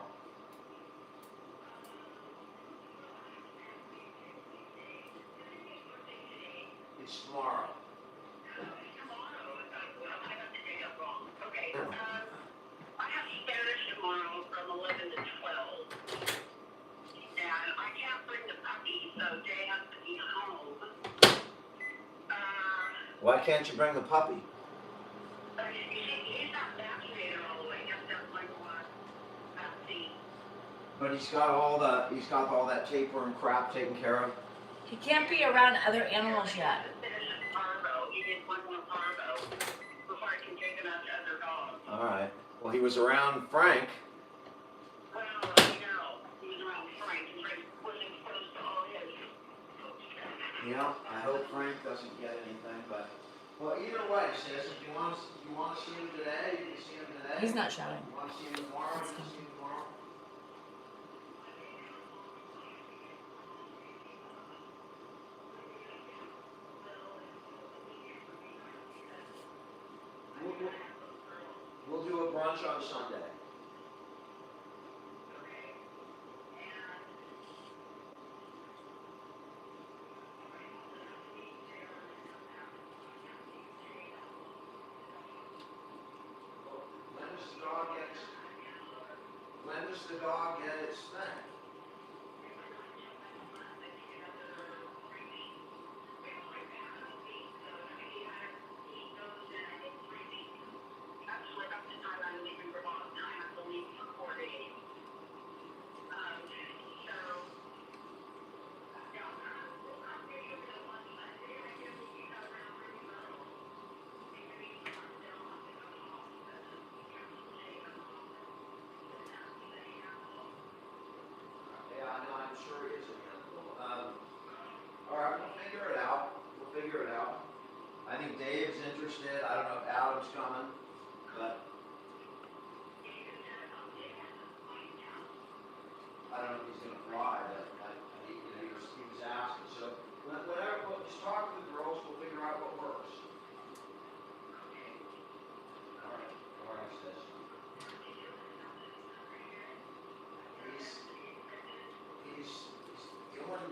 It's tomorrow. Okay. I have Spanish tomorrow from 11 to 12. And I can't bring the puppy, so Jay has to be home. Why can't you bring the puppy? He's not vaccinated all the way. He has to have like one vaccine. But he's got all that tapeworm and crap taken care of. He can't be around other animals yet. He did one more parvo before I can take him out to other dogs. All right. Well, he was around Frank. Well, he was around Frank. Frank was exposed to all his. I hope Frank doesn't get anything, but well, either way, sis, if you want to see him today, you can see him today. He's not shouting. You want to see him tomorrow? You can see him tomorrow. We'll do a brunch on Sunday. When does the dog get its thing? Actually, up to time I'm leaving for Boston, I have to leave for 4 days. Yeah, I know. I'm sure it is a handful. All right, we'll figure it out. I think Dave's interested. I don't know if Adam's coming, but I don't know if he's gonna fly, but he was asking. So whatever, just talk to the girls. We'll figure out what works. All right. All right, sis. He's doing.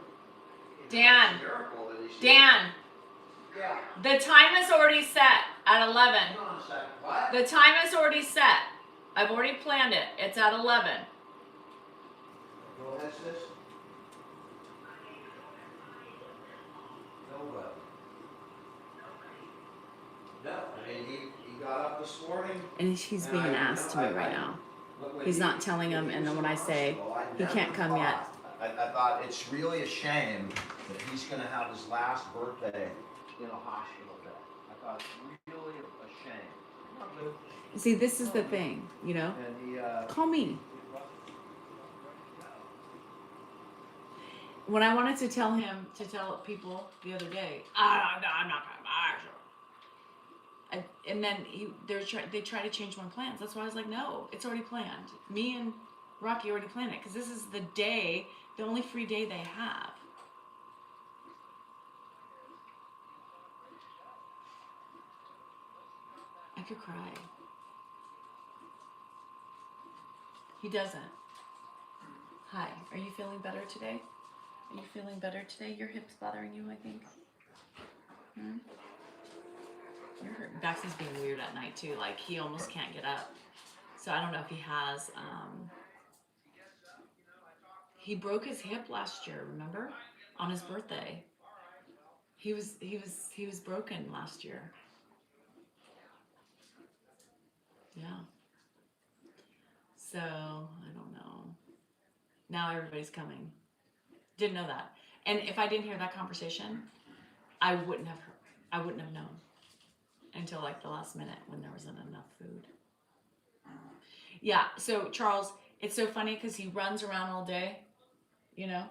Dan. It's a miracle that he's. Dan, Yeah. the time is already set at 11. Hang on a second. What? The time is already set. I've already planned it. It's at 11. Go ahead, sis. Nobody. No, I mean, he got up this morning. And he's and being I- asked to me right now. When He's he- not telling him, when he and was then in when I the say hospital, I he never can't come yet. thought- I thought it's really a shame that he's going to have his last birthday in a hospital bed. I thought it's really a shame. Not good. See, this is the thing, you know? And he, Call me. When I wanted to tell him, to tell people the other day, I'm not coming. And then they try to change my plans. That's why I was like, no, it's already planned. Me and Rocky already planned it because this is the day, the only free day they have. I could cry. He doesn't. Hi, are you feeling better today? Are you feeling better today? Your hip's bothering you, I think. Your Baxy's being weird at night too. Like he almost can't get up. So I don't know if he has. He broke his hip last year. Remember, on his birthday. He was broken last year. Yeah. So I don't know. Now everybody's coming. Didn't know that. And if I didn't hear that conversation, I wouldn't have known until like the last minute when there wasn't enough food. Yeah, so Charles, it's so funny because he runs around all day, you know?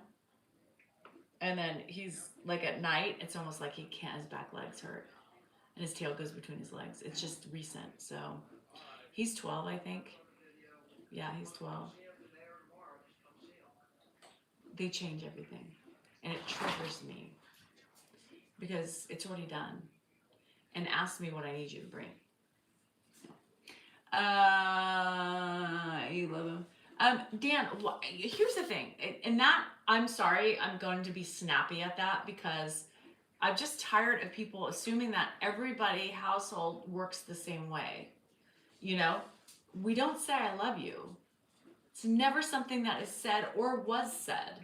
And then he's like at night, it's almost like he can't, his back legs hurt. And his tail goes between his legs. It's just recent. So he's 12, I think. Yeah, he's 12. They change everything. And it triggers me because it's already done. And ask me what I need you to bring. You love him. Dan, here's the thing. And that, I'm sorry, I'm going to be snappy at that because I'm just tired of people assuming that everybody household works the same way. You know, we don't say I love you. It's never something that is said or was said.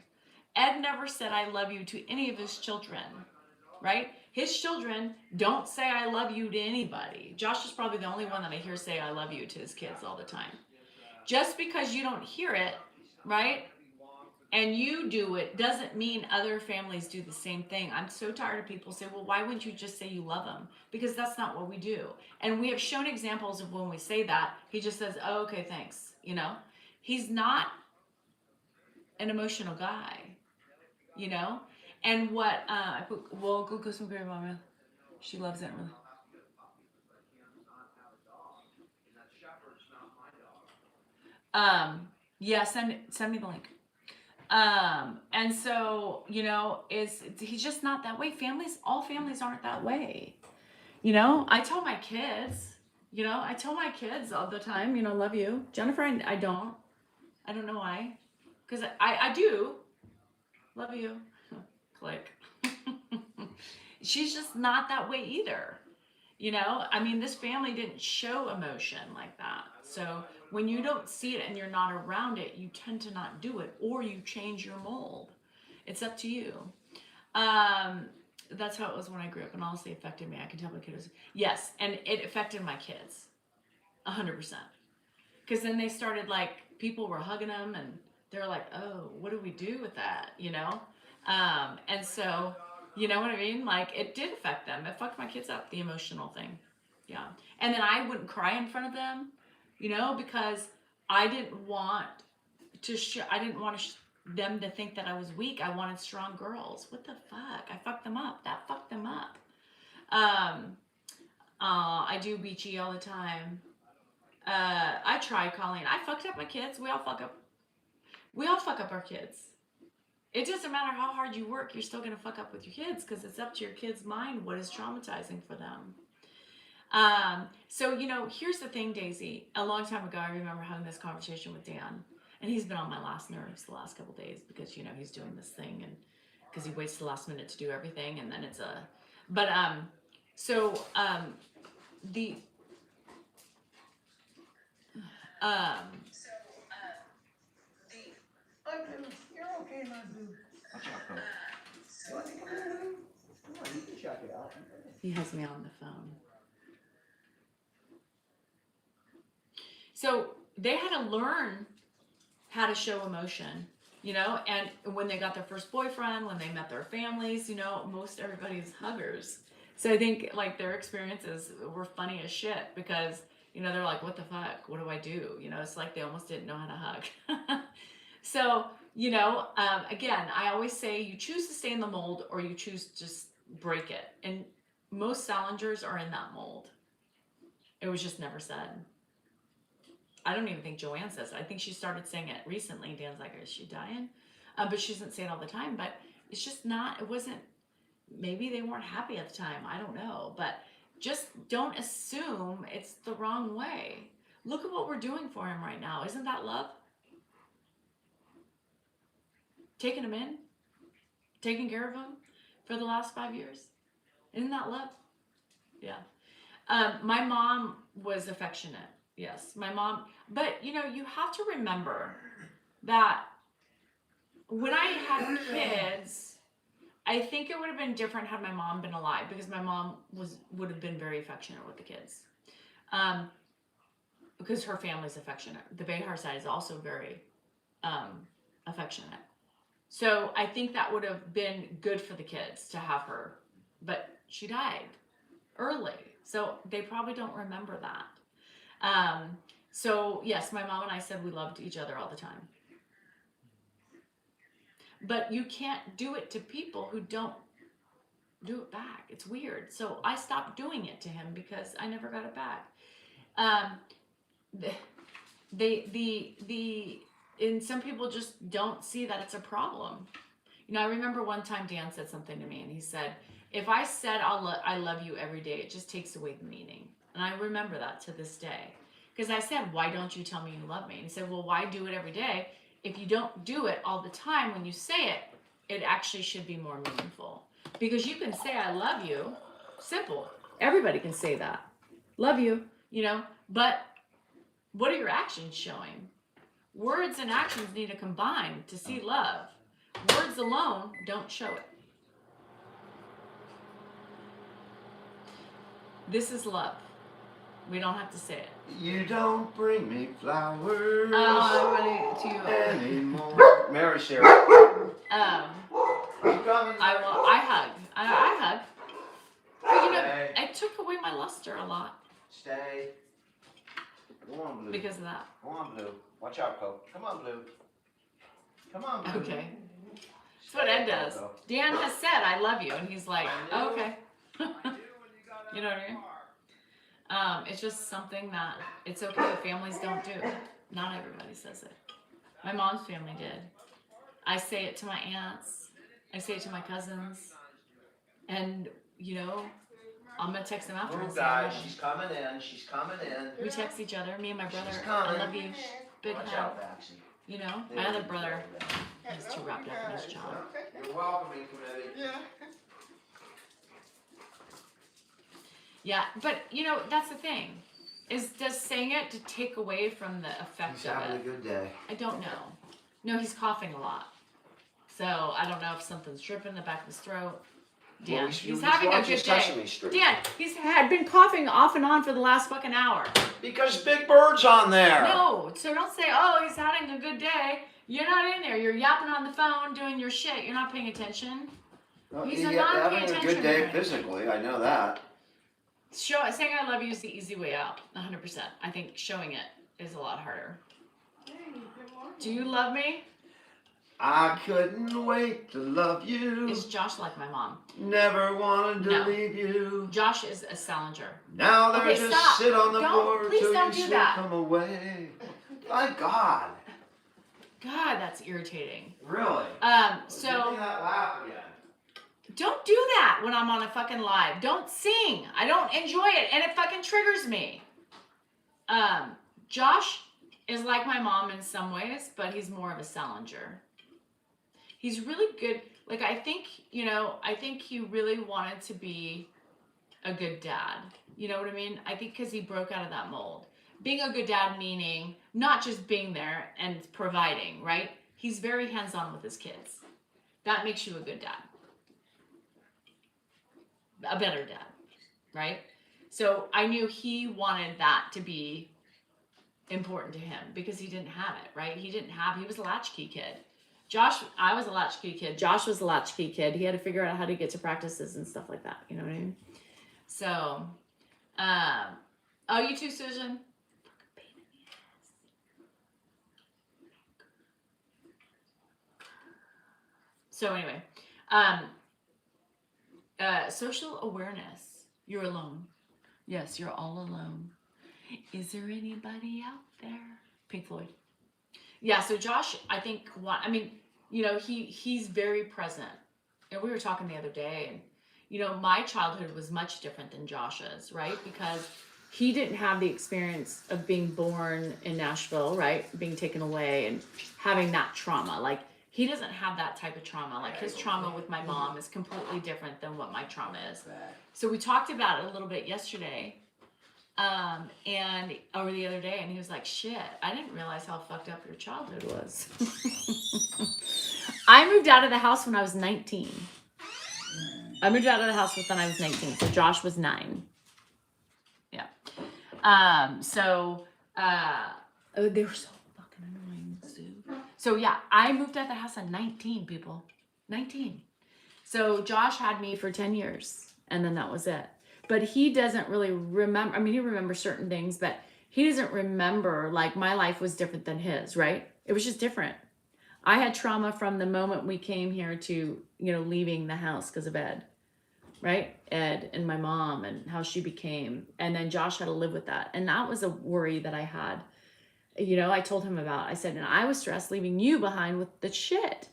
Ed never said I love you to any of his children, right? His children don't say I love you to anybody. Josh is probably the only one that I hear say I love you to his kids all the time. Just because you don't hear it, right? And you do it doesn't mean other families do the same thing. I'm so tired of people say, well, why wouldn't you just say you love them? Because that's not what we do. And we have shown examples of when we say that, he just says, oh, okay, thanks. You know, he's not an emotional guy, you know? And what, I put, well, glucose and gravy, mama. She loves it really. Yeah, send me the link. And so, you know, he's just not that way. All families aren't that way. You know, I tell my kids all the time, you know, love you. Jennifer, I don't know why. Because I do love you. Click. She's just not that way either. You know, I mean, this family didn't show emotion like that. So when you don't see it and you're not around it, you tend to not do it, or you change your mold. It's up to you. That's how it was when I grew up, and honestly, it affected me. I can tell my kids. Yes, and it affected my kids, 100%. Because then they started, like, people were hugging them, and they're like, oh, what do we do with that, you know? And so, you know what I mean? Like, it did affect them. It fucked my kids up, the emotional thing. Yeah. And then I wouldn't cry in front of them, you know, because I didn't want to them to think that I was weak. I wanted strong girls. What the fuck? I fucked them up. That fucked them up. I do beachy all the time. I try, Colleen. I fucked up my kids. We all fuck up. We all fuck up our kids. It doesn't matter how hard you work, you're still going to fuck up with your kids because it's up to your kid's mind what is traumatizing for them. So, here's the thing, Daisy. A long time ago, I remember having this conversation with Dan, and he's been on my last nerves the last couple days because, he's doing this thing and because he waits the last minute to do everything. And then the, You're okay, my dude. Watch out, Coach. You want to come in? Come on, you can check it out. he has me on the phone. So they had to learn how to show emotion, and when they got their first boyfriend, when they met their families, most everybody's huggers. So I think like their experiences were funny as shit because, they're like, what the fuck? What do I do? It's like they almost didn't know how to hug. So, again, I always say you choose to stay in the mold or you choose to just break it. And most Salingers are in that mold. It was just never said. I don't even think Joanne says it. I think she started saying it recently. Dan's like, is she dying? But she doesn't say it all the time. But it's just not, it wasn't, maybe they weren't happy at the time. I don't know. But just don't assume it's the wrong way. Look at what we're doing for him right now. Isn't that love? Taking him in, taking care of him for the last 5 years. Isn't that love? Yeah. My mom was affectionate. Yes, my mom. But, you have to remember that when I had kids, I think it would have been different had my mom been alive because my mom would have been very affectionate with the kids. Because her family's affectionate. The Behar side is also very affectionate. So I think that would have been good for the kids to have her. But she died early. So they probably don't remember that. So yes, my mom and I said we loved each other all the time. But you can't do it to people who don't do it back. It's weird. So I stopped doing it to him because I never got it back. And some people just don't see that it's a problem. I remember one time Dan said something to me and he said, if I said I love you every day, it just takes away the meaning. And I remember that to this day. Because I said, why don't you tell me you love me? And he said, well, why do it every day? If you don't do it all the time when you say it, it actually should be more meaningful. Because you can say I love you, simple. Everybody can say that. Love you, but what are your actions showing? Words and actions need to combine to see love. Words alone don't show it. This is love. We don't have to say it. You don't bring me flowers anymore. Mary Sarah. I hug. I hug. But I took away my luster a lot. Stay. Go on, Blue. Because of that. Go on, Blue. Watch out, Coke. Come on, Blue. Come on, Blue. Okay. That's what Ed does. Dan has said, I love you. And he's like, oh, okay. You know what I mean? It's just something that it's okay. Families don't do. Not everybody says it. My mom's family did. I say it to my aunts. I say it to my cousins. And, I'm going to text them after. Move, guys. She's coming in. She's coming in. We text each other. Me and my brother. She's coming. I love you. Big Watch hug. out, Baxi. My other brother. He's too wrapped up in his job. You're welcoming committee. Yeah. Yeah, but that's the thing. Does saying it to take away from the effect He's of having it? a good day. I don't know. No, he's coughing a lot. So I don't know if something's dripping in the back of his throat. Dan, he's having a good day. Dan, he's had been coughing off and on for the last fucking hour. Because Big Bird's on there. No, so don't say, oh, he's having a good day. You're not in there. You're yapping on the phone, doing your shit. You're not paying attention. Well, He's having a good day physically. I know that. Saying I love you is the easy way out, 100%. I think showing it is a lot harder. Hey, good morning. Do you love me? I couldn't wait to love you. Is Josh like my mom? Never wanted to No. leave you. Josh is a Salinger. Now they're Okay, just stop. sit on the Don't- floor please till don't you do say that. come away. My God. God, that's irritating. Really? So Give me that laugh again. don't do that when I'm on a fucking live. Don't sing. I don't enjoy it, and it fucking triggers me. Josh is like my mom in some ways, but he's more of a Salinger. He's really good. Like, I think he really wanted to be a good dad. You know what I mean? I think because he broke out of that mold. Being a good dad meaning not just being there and providing, right? He's very hands-on with his kids. That makes you a good dad. A better dad, right? So I knew he wanted that to be important to him because he didn't have it, right? He was a latchkey kid. I was a latchkey kid. Josh was a latchkey kid. He had to figure out how to get to practices and stuff like that. You know what I mean? So, oh, you too, Susan? So anyway, social awareness. You're alone. Yes, you're all alone. Is there anybody out there? Pink Floyd. Yeah, so Josh, I think, he's very present. And we were talking the other day, and, my childhood was much different than Josh's, right? Because he didn't have the experience of being born in Nashville, right? Being taken away and having that trauma. Like, he doesn't have that type of trauma. Like, his trauma with my mom is completely different than what my trauma is. So we talked about it a little bit yesterday. Or the other day, and he was like, shit, I didn't realize how fucked up your childhood was. I moved out of the house when I was 19. I moved out of the house when I was 19, so Josh was 9. Yeah. They were so fucking annoying, Sue. So yeah, I moved out of the house at 19, people. 19. So Josh had me for 10 years, and then that was it. But he doesn't really remember. I mean, he remembers certain things, but he doesn't remember, like, my life was different than his, right? It was just different. I had trauma from the moment we came here to, leaving the house because of Ed, right? Ed and my mom and how she became. And then Josh had to live with that. And that was a worry that I had. I told him about. I said, and I was stressed leaving you behind with the shit.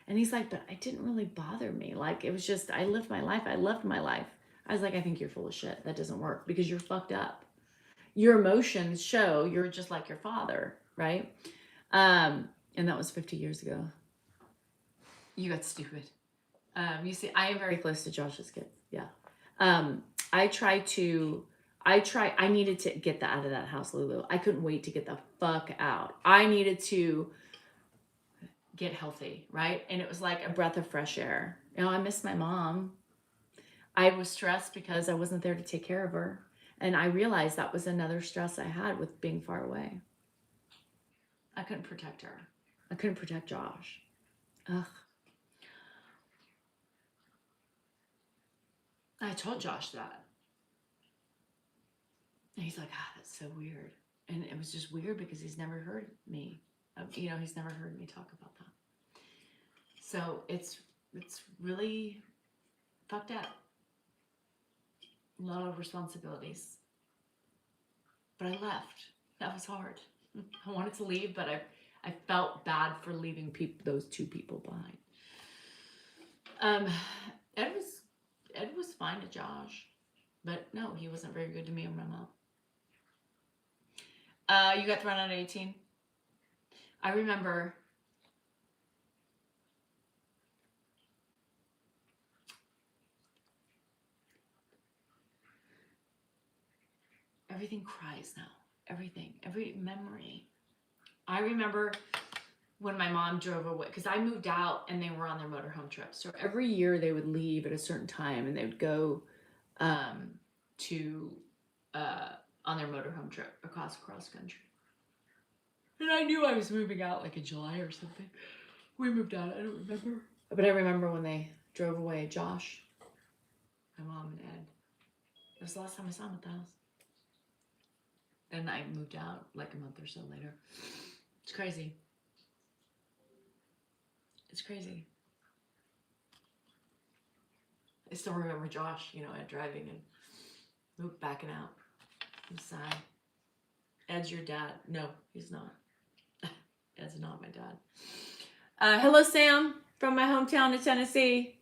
And he's like, but it didn't really bother me. Like, it was just, I lived my life. I loved my life. I was like, I think you're full of shit. That doesn't work because you're fucked up. Your emotions show you're just like your father, right? And that was 50 years ago. You got stupid. You see, I am very close to Josh's kids. Yeah. I needed to get that out of that house, Lulu. I couldn't wait to get the fuck out. I needed to get healthy, right? And it was like a breath of fresh air. I miss my mom. I was stressed because I wasn't there to take care of her. And I realized that was another stress I had with being far away. I couldn't protect her. I couldn't protect Josh. Ugh. I told Josh that. And he's like, that's so weird. And it was just weird because he's never heard me. He's never heard me talk about that. So it's really fucked up. A lot of responsibilities. But I left. That was hard. I wanted to leave, but I felt bad for leaving those two people behind. Ed was fine to Josh, but no, he wasn't very good to me or my mom. You got thrown out at 18? I remember everything cries now. Everything, every memory. I remember when my mom drove away, because I moved out and they were on their motorhome trip. So every year they would leave at a certain time and they would go on their motorhome trip across country. And I knew I was moving out like in July or something. We moved out, I don't remember. But I remember when they drove away, Josh, my mom and Ed. It was the last time I saw him at the house. Then I moved out like a month or so later. It's crazy. It's crazy. I still remember Josh, Ed driving and backing out. I'm sad. Ed's your dad. No, he's not. Ed's not my dad. Hello, Sam, from my hometown of Tennessee.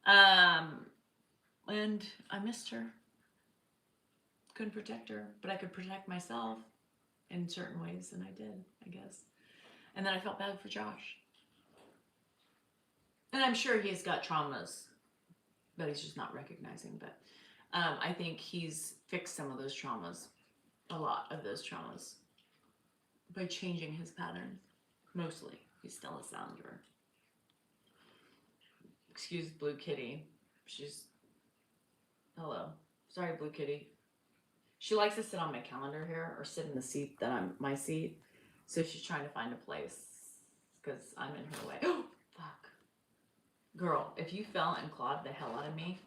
And I missed her. Couldn't protect her, but I could protect myself in certain ways, and I did, I guess. And then I felt bad for Josh. And I'm sure he's got traumas, but he's just not recognizing. But I think he's fixed some of those traumas, a lot of those traumas, by changing his patterns. Mostly. He's still a sounder. Excuse Blue Kitty. She's... Hello. Sorry, Blue Kitty. She likes to sit on my calendar here, or sit in the seat that I'm my seat. So she's trying to find a place because I'm in her way. Oh, fuck. Girl, if you fell and clawed the hell out of me,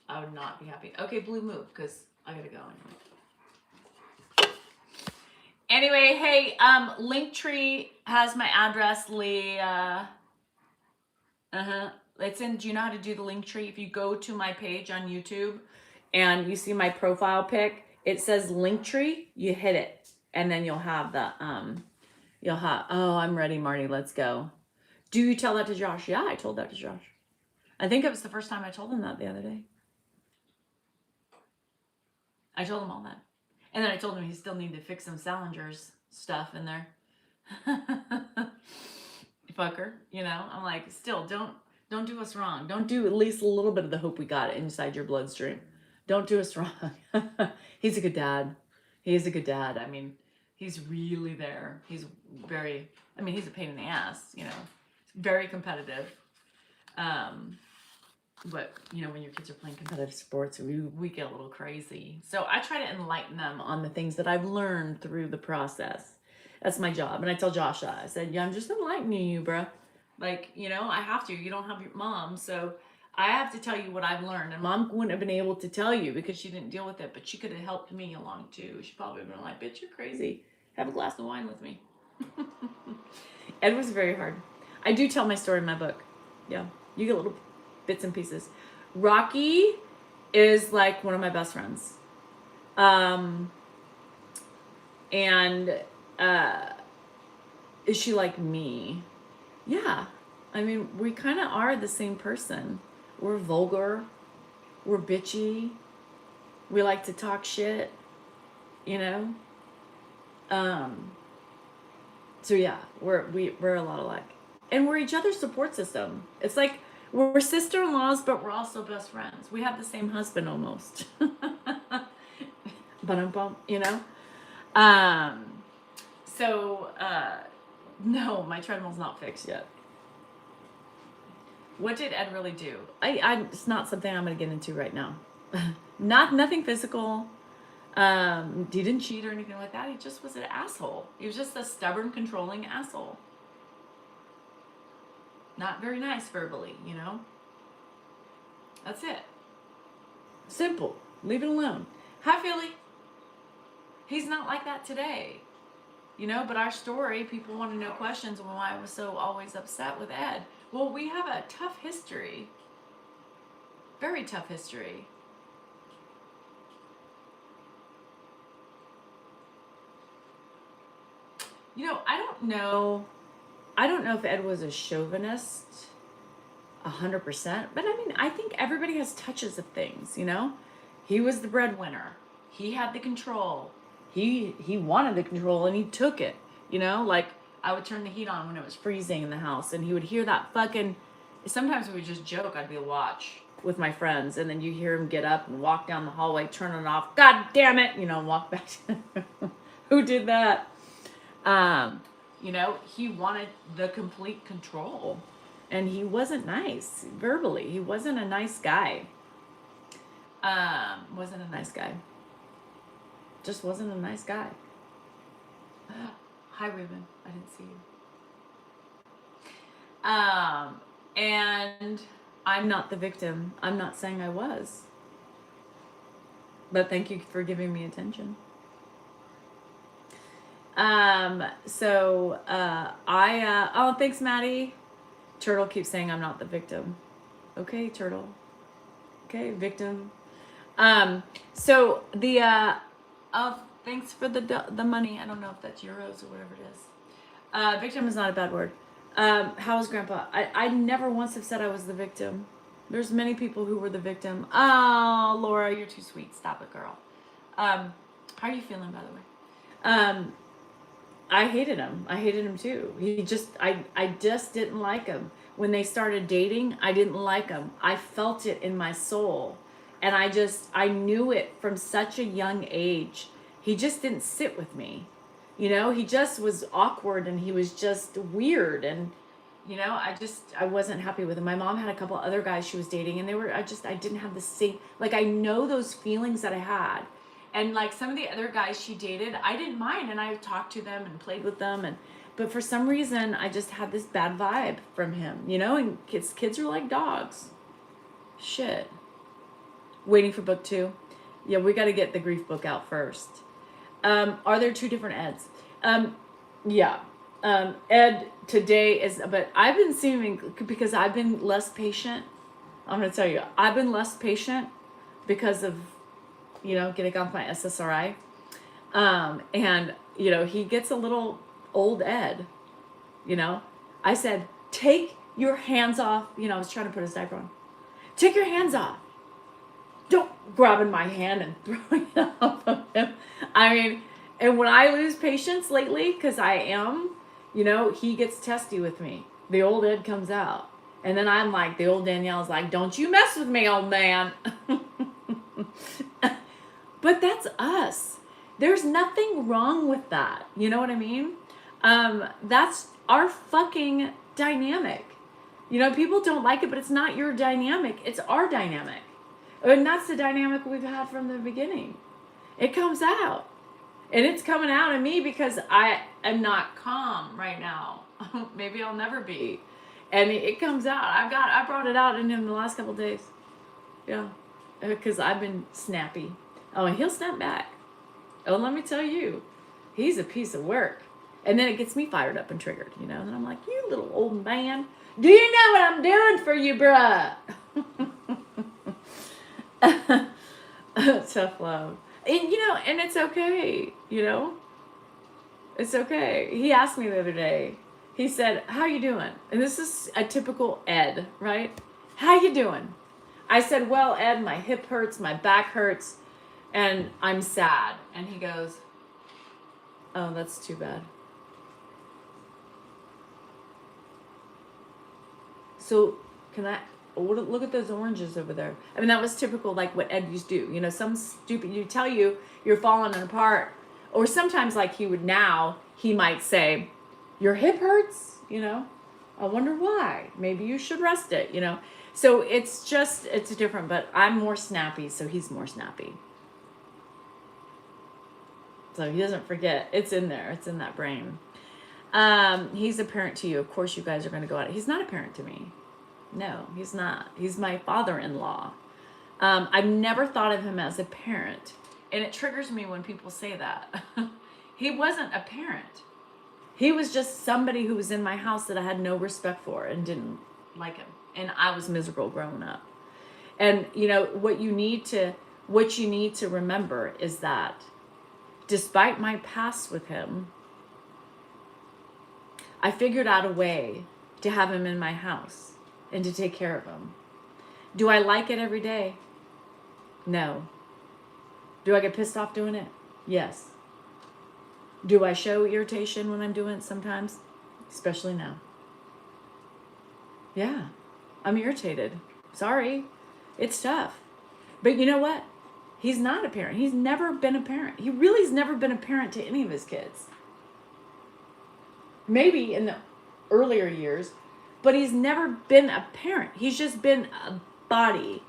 I would not be happy. Okay, Blue, move, because I gotta go anyway. Anyway, hey, Linktree has my address, Leah. It's in, do you know how to do the Linktree? If you go to my page on YouTube and you see my profile pic, it says Linktree, you hit it, and then you'll have the, oh, I'm ready, Marty, let's go. Do you tell that to Josh? Yeah, I told that to Josh. I think it was the first time I told him that the other day. I told him all that. And then I told him he still needed to fix some Salinger's stuff in there. Fucker, you know? I'm like, still, don't do us wrong. Don't do at least a little bit of the hope we got inside your bloodstream. Don't do us wrong. He's a good dad. He is a good dad. I mean, he's really there. He's very, I mean, he's a pain in the ass, you know. Very competitive. But, you know, when your kids are playing competitive sports, we get a little crazy. So I try to enlighten them on the things that I've learned through the process. That's my job. And I tell Josh that. I said, yeah, I'm just enlightening you, bro. Like, you know, I have to. You don't have your mom. So I have to tell you what I've learned. And mom wouldn't have been able to tell you because she didn't deal with it. But she could have helped me along, too. She probably would have been like, bitch, you're crazy. Have a glass of wine with me. Ed was very hard. I do tell my story in my book. Yeah. You get little bits and pieces. Rocky is like one of my best friends. Is she like me? Yeah. I mean, we kind of are the same person. We're vulgar. We're bitchy. We like to talk shit, you know? So yeah, we're a lot alike. And we're each other's support system. It's like we're sister-in-laws, but we're also best friends. We have the same husband almost. Bum, you know? No, my treadmill's not fixed yet. What did Ed really do? It's not something I'm going to get into right now. Nothing physical. He didn't cheat or anything like that. He just was an asshole. He was just a stubborn, controlling asshole. Not very nice verbally, you know? That's it. Simple. Leave it alone. Hi, Philly. He's not like that today. You know, but our story, people want to know questions on why I was so always upset with Ed. Well, we have a tough history. Very tough history. You know, I don't know if Ed was a chauvinist 100%, but I mean, I think everybody has touches of things, you know? He was the breadwinner. He had the control. He wanted the control and he took it, you know? Like, I would turn the heat on when it was freezing in the house and he would hear that fucking, sometimes we would just joke, I'd be a watch with my friends, and then you hear him get up and walk down the hallway, turn it off, God damn it, you know, walk back to who did that? You know, he wanted the complete control and he wasn't nice verbally. He wasn't a nice guy. Wasn't a nice guy. Just wasn't a nice guy. Hi, Ruben. I didn't see you. And I'm not the victim. I'm not saying I was. But thank you for giving me attention. Oh, thanks, Maddie. Turtle keeps saying I'm not the victim. Okay, Turtle. Okay, victim. Thanks for the money. I don't know if that's euros or whatever it is. Victim is not a bad word. How was Grandpa? I never once have said I was the victim. There's many people who were the victim. Oh, Laura, you're too sweet. Stop it, girl. How are you feeling, by the way? I hated him. I hated him too. I just didn't like him. When they started dating, I didn't like him. I felt it in my soul. And I knew it from such a young age. He just didn't sit with me. You know, he just was awkward and he was just weird. And, you know, I wasn't happy with him. My mom had a couple other guys she was dating and I didn't have the same, like, I know those feelings that I had. And like some of the other guys she dated, I didn't mind, and I talked to them and played with them, but for some reason I just had this bad vibe from him, you know. And kids are like dogs. Shit. Waiting for book 2. Yeah, we got to get the grief book out first. Are there 2 different Eds? Yeah. Ed today is, but I've been seeing, because I've been less patient. I'm gonna tell you, I've been less patient because of, you know, getting off my SSRI. And, you know, he gets a little old Ed, you know. I said, take your hands off. You know, I was trying to put his diaper on. Take your hands off. Don't grabbing my hand and throwing it off of him. I mean, and when I lose patience lately, because I am, you know, he gets testy with me. The old Ed comes out. And then I'm like, the old Danielle's like, don't you mess with me, old man. But that's us. There's nothing wrong with that. You know what I mean? That's our fucking dynamic. You know, people don't like it, but it's not your dynamic. It's our dynamic. And that's the dynamic we've had from the beginning. It comes out. And it's coming out of me because I am not calm right now. Maybe I'll never be. And it comes out. I brought it out in him the last couple of days. Yeah. Because I've been snappy. Oh, and he'll snap back. Oh, let me tell you, he's a piece of work. And then it gets me fired up and triggered, you know. And I'm like, you little old man, do you know what I'm doing for you, bruh? Tough love. And, you know, and it's okay, you know. It's okay. He asked me the other day, he said, how you doing? And this is a typical Ed, right? How you doing? I said, well, Ed, my hip hurts, my back hurts, and I'm sad. And he goes, oh, that's too bad. So look at those oranges over there. I mean, that was typical, like what Ed used to do. You know, some stupid, you tell you you're falling apart. Or sometimes like he might say, your hip hurts, you know, I wonder why. Maybe you should rest it, you know. So it's different, but I'm more snappy, so he's more snappy. So he doesn't forget. It's in there. It's in that brain. He's a parent to you. Of course you guys are going to go out. He's not a parent to me. No, he's not. He's my father-in-law. I've never thought of him as a parent. And it triggers me when people say that. He wasn't a parent. He was just somebody who was in my house that I had no respect for and didn't like him. And I was miserable growing up. And, you know, what you need to remember is that despite my past with him, I figured out a way to have him in my house and to take care of him. Do I like it every day? No. Do I get pissed off doing it? Yes. Do I show irritation when I'm doing it sometimes? Especially now. Yeah. I'm irritated. Sorry. It's tough. But you know what? He's not a parent. He's never been a parent. He really has never been a parent to any of his kids. Maybe in the earlier years, but he's never been a parent. He's just been a body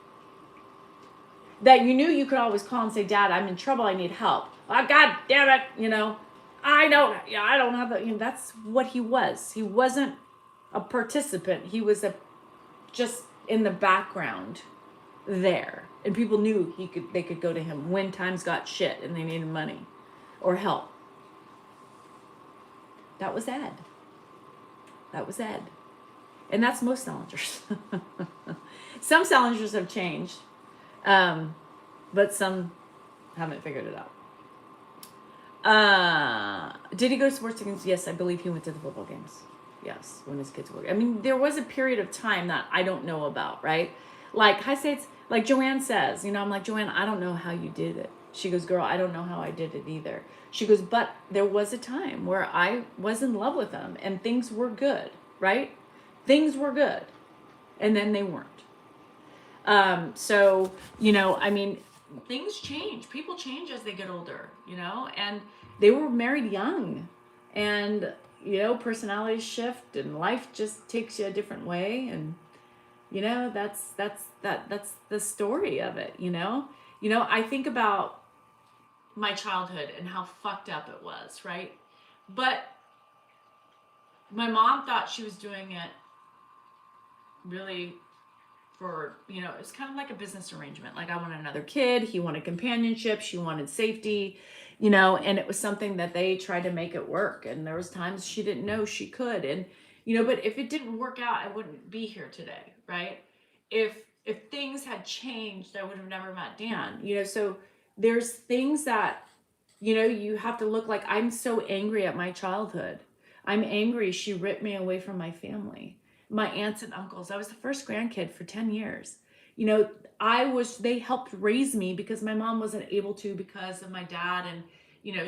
that you knew you could always call and say, Dad, I'm in trouble. I need help. Oh, God damn it. You know, I don't have the, you know, that's what he was. He wasn't a participant. He was just in the background there. And people knew they could go to him when times got shit and they needed money or help. That was Ed. That was Ed. And that's most Salingers. Some Salingers have changed, but some haven't figured it out. Did he go to sports games? Yes, I believe he went to the football games. Yes, when his kids were. I mean, there was a period of time that I don't know about, right? Like I say, it's like Joanne says, I'm like, Joanne, I don't know how you did it. She goes, girl, I don't know how I did it either. She goes, but there was a time where I was in love with him and things were good, right? Things were good. And then they weren't. So, I mean, things change. People change as they get older, and they were married young. And, personalities shift and life just takes you a different way. And, that's the story of it, I think about my childhood and how fucked up it was, right? But my mom thought she was doing it really for, it's kind of like a business arrangement. Like, I wanted another kid, he wanted companionship, she wanted safety, and it was something that they tried to make it work. And there was times she didn't know she could. And, but if it didn't work out, I wouldn't be here today, right? If things had changed, I would have never met Dan, so there's things that, you have to look like. I'm so angry at my childhood. I'm angry she ripped me away from my family, my aunts and uncles. I was the first grandkid for 10 years. They helped raise me because my mom wasn't able to because of my dad. And,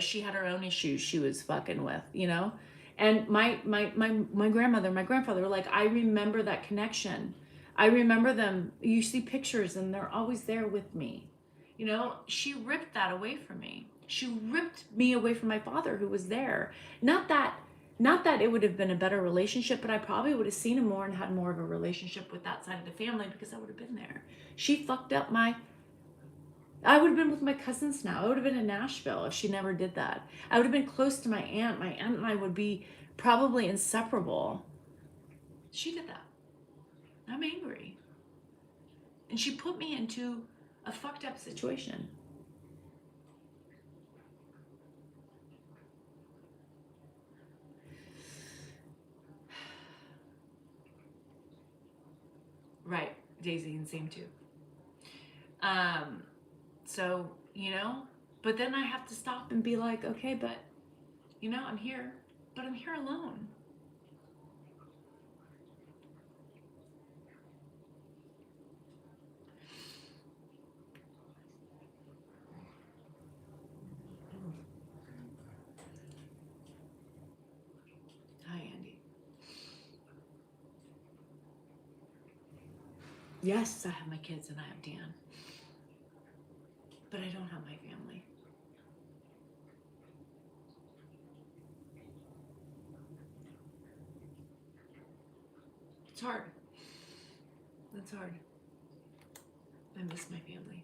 she had her own issues she was fucking with, and my grandmother, my grandfather were like, I remember that connection. I remember them. You see pictures and they're always there with me. She ripped that away from me. She ripped me away from my father who was there. Not that it would have been a better relationship, but I probably would have seen him more and had more of a relationship with that side of the family because I would have been there. She fucked up I would have been with my cousins now. I would have been in Nashville if she never did that. I would have been close to my aunt. My aunt and I would be probably inseparable. She did that. I'm angry. And she put me into a fucked up situation. Right, Daisy, and same too. So, but then I have to stop and be like, okay, but, I'm here, but I'm here alone. Hi, Andy. Yes, I have my kids and I have Dan, but I don't have my family. It's hard. It's hard. I miss my family.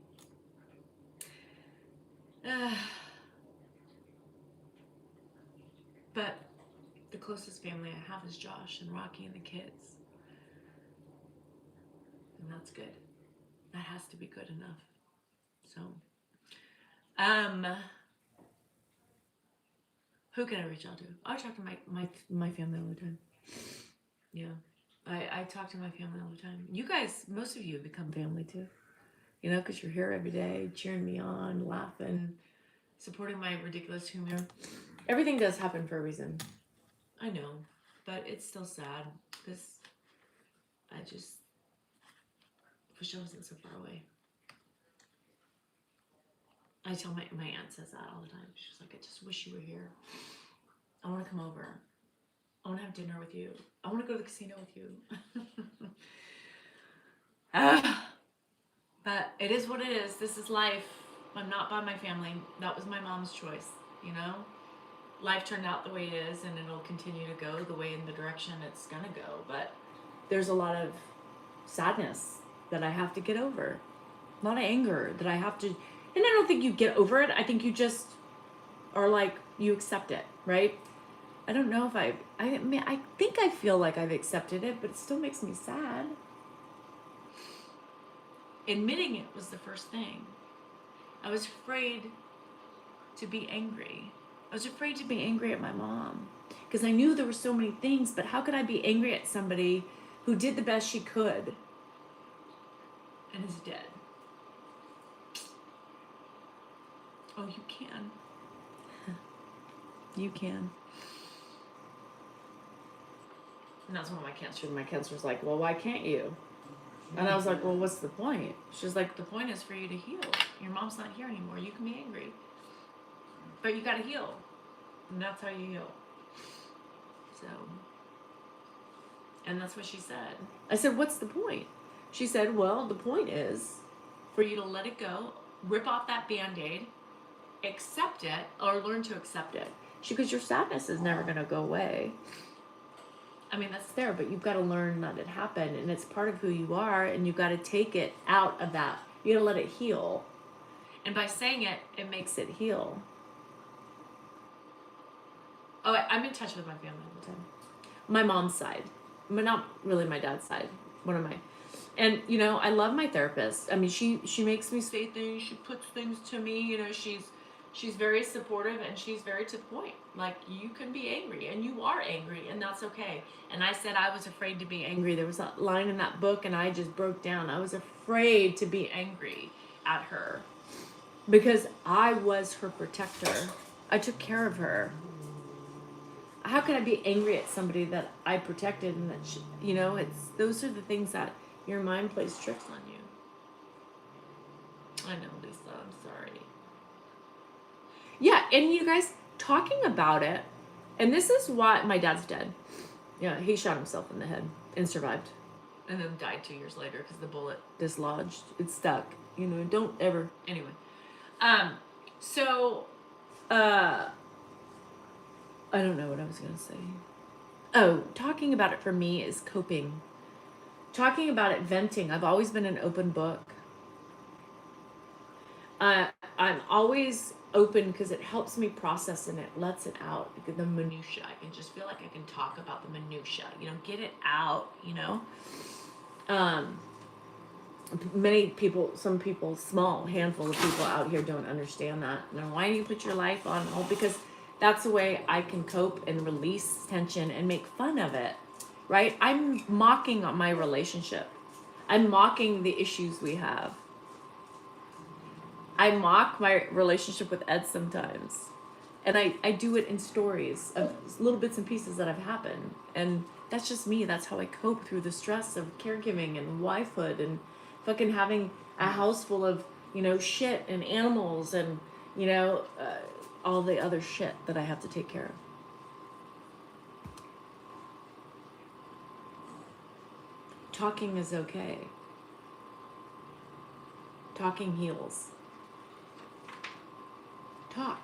But the closest family I have is Josh and Rocky and the kids. And that's good. That has to be good enough. So, who can I reach out to? I talk to my family all the time. Yeah. I talk to my family all the time. You guys, most of you become family too. Because you're here every day, cheering me on, laughing, supporting my ridiculous humor. Everything does happen for a reason. I know, but it's still sad because I just wish I wasn't so far away. I tell my aunt says that all the time. She's like, I just wish you were here. I want to come over. I want to have dinner with you. I want to go to the casino with you. But it is what it is. This is life. I'm not by my family. That was my mom's choice, Life turned out the way it is, and it'll continue to go the way in the direction it's gonna go. But there's a lot of sadness that I have to get over. A lot of anger that I have to, and I don't think you get over it. I think you just are like, you accept it, right? I don't know if I think I feel like I've accepted it, but it still makes me sad. Admitting it was the first thing. I was afraid to be angry. I was afraid to be angry at my mom because I knew there were so many things, but how could I be angry at somebody who did the best she could and is dead? Oh, you can. You can. And that's when my counselor's like, well, why can't you? And I was like, well, what's the point? She's like, the point is for you to heal. Your mom's not here anymore. You can be angry, but you got to heal. And that's how you heal. So, and that's what she said. I said, what's the point? She said, well, the point is for you to let it go, rip off that Band-Aid, accept it, or learn to accept it. She goes, your sadness is never going to go away. I mean, that's there, but you've got to learn that it happened, and it's part of who you are, and you've got to take it out of that. You got to let it heal. And by saying it, it makes it heal. Oh, I'm in touch with my family all the time. My mom's side, but not really my dad's side. One of my, and you know, I love my therapist. I mean, she makes me say things. She puts things to me. You know, she's very supportive, and she's very to the point. Like, you can be angry, and you are angry, and that's okay. And I said I was afraid to be angry. There was a line in that book, and I just broke down. I was afraid to be angry at her because I was her protector. I took care of her. How can I be angry at somebody that I protected and that you know, it's those are the things that your mind plays tricks on you. I know, Lisa, I'm sorry. Yeah, and you guys talking about it, and this is why my dad's dead. Yeah, he shot himself in the head and survived, and then died 2 years later because the bullet dislodged. It stuck. You know, don't ever. Anyway, so, I don't know what I was gonna say. Oh, talking about it for me is coping. Talking about it, venting. I've always been an open book. I'm always open because it helps me process and it lets it out. The minutia. I can just feel like I can talk about the minutia. You know, get it out. You know. Many people, some people, small handful of people out here don't understand that. Now, why do you put your life on hold? Because that's the way I can cope and release tension and make fun of it, right? I'm mocking my relationship. I'm mocking the issues we have. I mock my relationship with Ed sometimes. And I do it in stories of little bits and pieces that have happened. And that's just me. That's how I cope through the stress of caregiving and wifehood and fucking having a house full of, you know, shit and animals and, you know, all the other shit that I have to take care of. Talking is okay. Talking heals. Talk.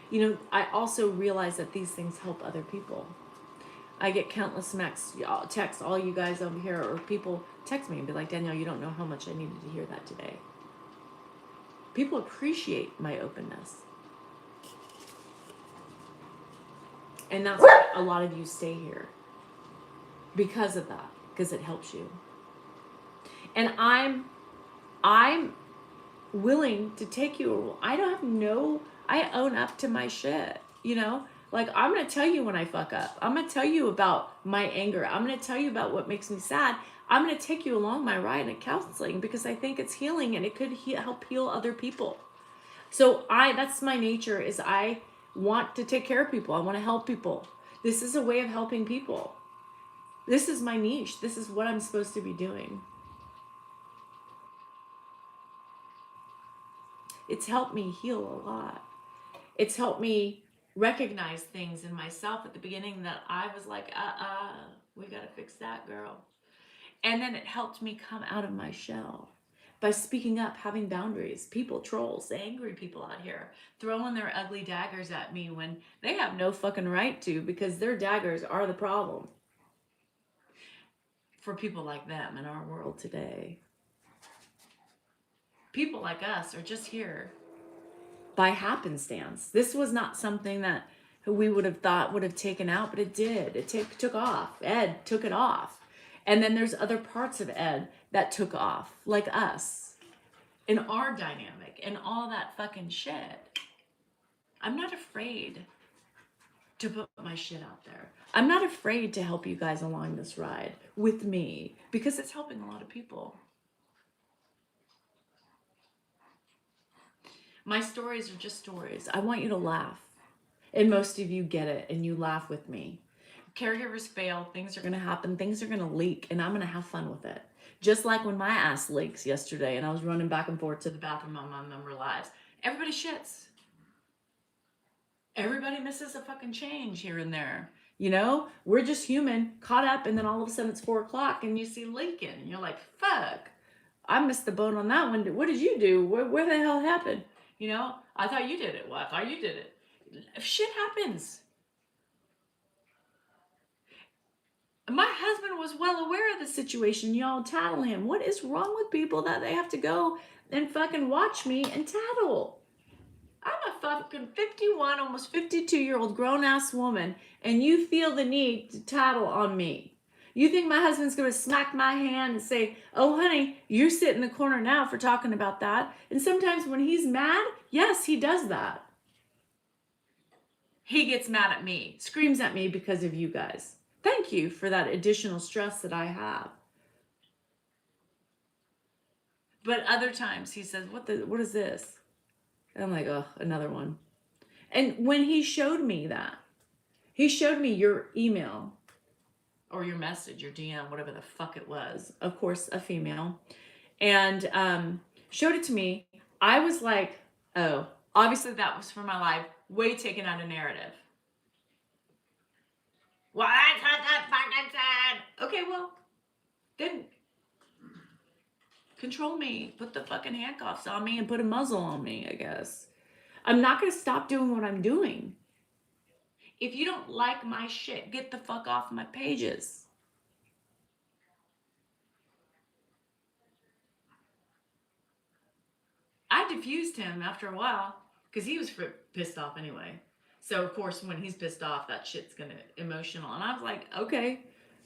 You know, I also realize that these things help other people. I get countless texts, all you guys over here, or people text me and be like, Danielle, you don't know how much I needed to hear that today. People appreciate my openness. And that's why a lot of you stay here. Because of that. Because it helps you. And I'm willing to take you. I own up to my shit, you know? Like, I'm going to tell you when I fuck up. I'm going to tell you about my anger. I'm going to tell you about what makes me sad. I'm going to take you along my ride in counseling because I think it's healing and it could help heal other people. So that's my nature, is I want to take care of people. I want to help people. This is a way of helping people. This is my niche. This is what I'm supposed to be doing. It's helped me heal a lot. It's helped me recognize things in myself at the beginning that I was like, we got to fix that, girl. And then it helped me come out of my shell by speaking up, having boundaries. People, trolls, angry people out here throwing their ugly daggers at me when they have no fucking right to, because their daggers are the problem for people like them in our world today. People like us are just here by happenstance. This was not something that we would have thought would have taken out, but it did. It took off. Ed took it off. And then there's other parts of Ed that took off, like us, in our dynamic and all that fucking shit. I'm not afraid to put my shit out there. I'm not afraid to help you guys along this ride with me because it's helping a lot of people. My stories are just stories. I want you to laugh. And most of you get it and you laugh with me. Caregivers fail, things are going to happen, things are going to leak, and I'm going to have fun with it. Just like when my ass leaks yesterday and I was running back and forth to the bathroom on my member lives. Everybody shits. Everybody misses a fucking change here and there. You know, we're just human, caught up, and then all of a sudden it's 4 o'clock and you see Lincoln and you're like, fuck, I missed the boat on that one. What did you do? Where the hell happened? You know, I thought you did it. Well, I thought you did it. Shit happens. My husband was well aware of the situation. Y'all tattle him. What is wrong with people that they have to go and fucking watch me and tattle? I'm a fucking 51, almost 52-year-old grown-ass woman, and you feel the need to tattle on me. You think my husband's going to smack my hand and say, oh, honey, you sit in the corner now for talking about that. And sometimes when he's mad, yes, he does that. He gets mad at me, screams at me because of you guys. Thank you for that additional stress that I have. But other times he says, what is this? And I'm like, oh, another one. And when he showed me that, he showed me your email or your message, your DM, whatever the fuck it was. Of course, a female. And showed it to me. I was like, oh, obviously that was for my life. Way taken out of narrative. Well, that's what that fucking said. Okay, well, then control me. Put the fucking handcuffs on me and put a muzzle on me, I guess. I'm not going to stop doing what I'm doing. If you don't like my shit, get the fuck off my pages. I diffused him after a while because he was pissed off anyway. So, of course, when he's pissed off, that shit's going to emotional. And I was like, okay,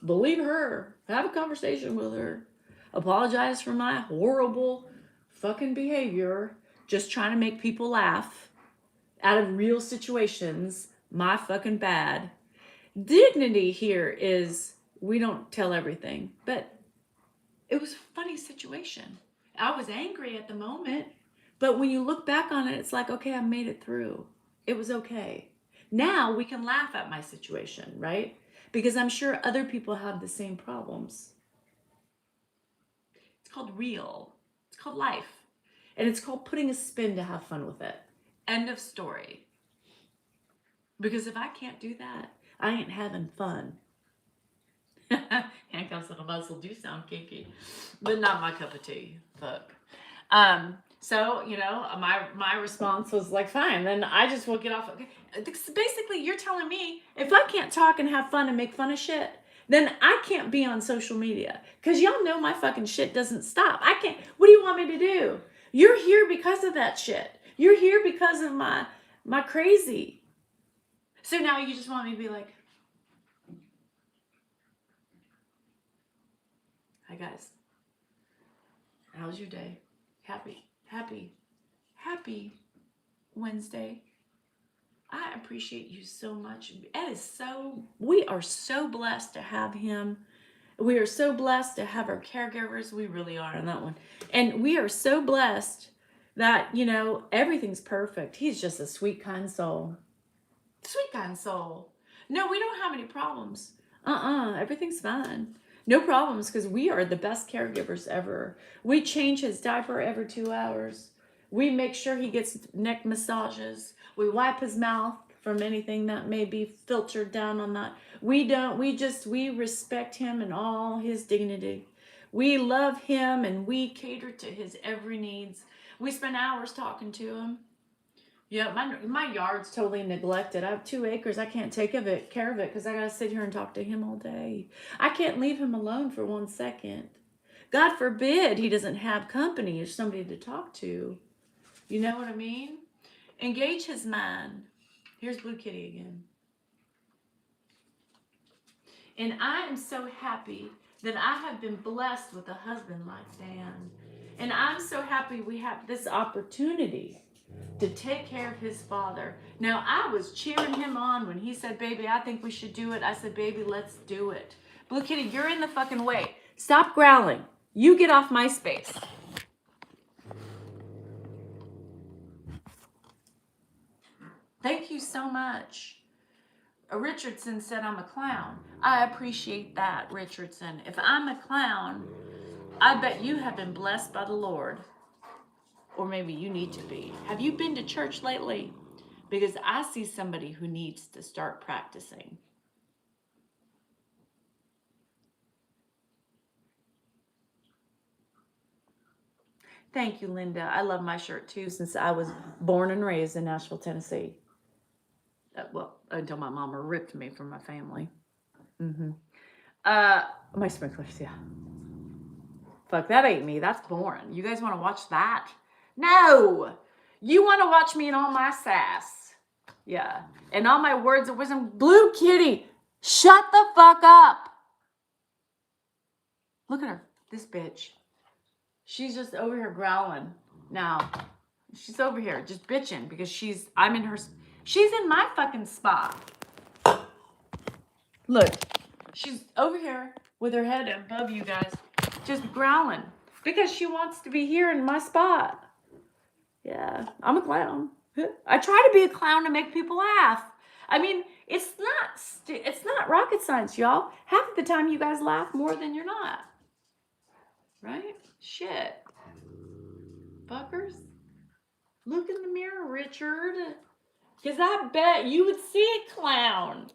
believe her. Have a conversation with her. Apologize for my horrible fucking behavior. Just trying to make people laugh out of real situations. My fucking bad. Dignity here is we don't tell everything. But it was a funny situation. I was angry at the moment. But when you look back on it, it's like, okay, I made it through. It was okay. Now we can laugh at my situation, right? Because I'm sure other people have the same problems. It's called real. It's called life. And it's called putting a spin to have fun with it. End of story. Because if I can't do that, I ain't having fun. Handcuffs and a muzzle do sound kinky, but not my cup of tea. Fuck. So, you know, my response was like, fine, then I just will get off. Okay. Basically, you're telling me if I can't talk and have fun and make fun of shit, then I can't be on social media. Because y'all know my fucking shit doesn't stop. I can't. What do you want me to do? You're here because of that shit. You're here because of my crazy. So now you just want me to be like, hi guys. How was your day? Happy Wednesday. I appreciate you so much. We are so blessed to have him. We are so blessed to have our caregivers. We really are on that one. And we are so blessed that, you know, everything's perfect. He's just a sweet, kind soul. Sweet, kind soul. No, we don't have any problems. Everything's fine. No problems, because we are the best caregivers ever. We change his diaper every 2 hours. We make sure he gets neck massages. We wipe his mouth from anything that may be filtered down on that. We respect him and all his dignity. We love him and we cater to his every needs. We spend hours talking to him. Yeah, my yard's totally neglected. I have 2 acres. I can't take care of it because I got to sit here and talk to him all day. I can't leave him alone for 1 second. God forbid he doesn't have company or somebody to talk to. You know what I mean? Engage his mind. Here's Blue Kitty again. And I am so happy that I have been blessed with a husband like Dan. And I'm so happy we have this opportunity to take care of his father. Now, I was cheering him on when he said, baby, I think we should do it. I said, baby, let's do it. Blue Kitty, you're in the fucking way. Stop growling. You get off my space. Thank you so much. Richardson said I'm a clown. I appreciate that, Richardson. If I'm a clown, I bet you have been blessed by the Lord. Or maybe you need to be. Have you been to church lately? Because I see somebody who needs to start practicing. Thank you, Linda. I love my shirt too since I was born and raised in Nashville, Tennessee. Well, until my mama ripped me from my family. My sprinklers, yeah. Fuck, that ain't me. That's boring. You guys want to watch that? No! You want to watch me in all my sass. Yeah. And all my words of wisdom. Blue Kitty, shut the fuck up. Look at her. This bitch. She's just over here growling. Now, she's over here just bitching because she's in my fucking spot. Look, she's over here with her head above you guys, just growling because she wants to be here in my spot. Yeah, I'm a clown. I try to be a clown to make people laugh. I mean, it's not rocket science, y'all. Half of the time you guys laugh more than you're not. Right? Shit. Fuckers. Look in the mirror, Richard. Because I bet you would see a clown.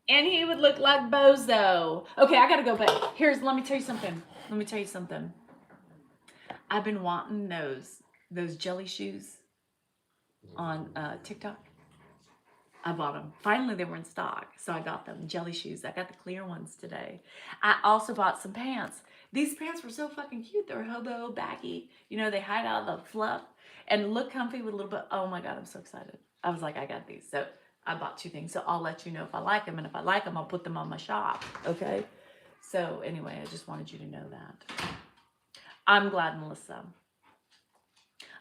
And he would look like Bozo. Okay, I gotta go back. Let me tell you something. I've been wanting those jelly shoes on TikTok. I bought them. Finally, they were in stock, so I got them. Jelly shoes. I got the clear ones today. I also bought some pants. These pants were so fucking cute. They were hobo baggy. You know, they hide out the fluff and look comfy with a little bit. Oh my God, I'm so excited. I was like, I got these. So I bought 2 things. So I'll let you know if I like them. And if I like them, I'll put them on my shop. Okay? So anyway, I just wanted you to know that. I'm glad, Melissa.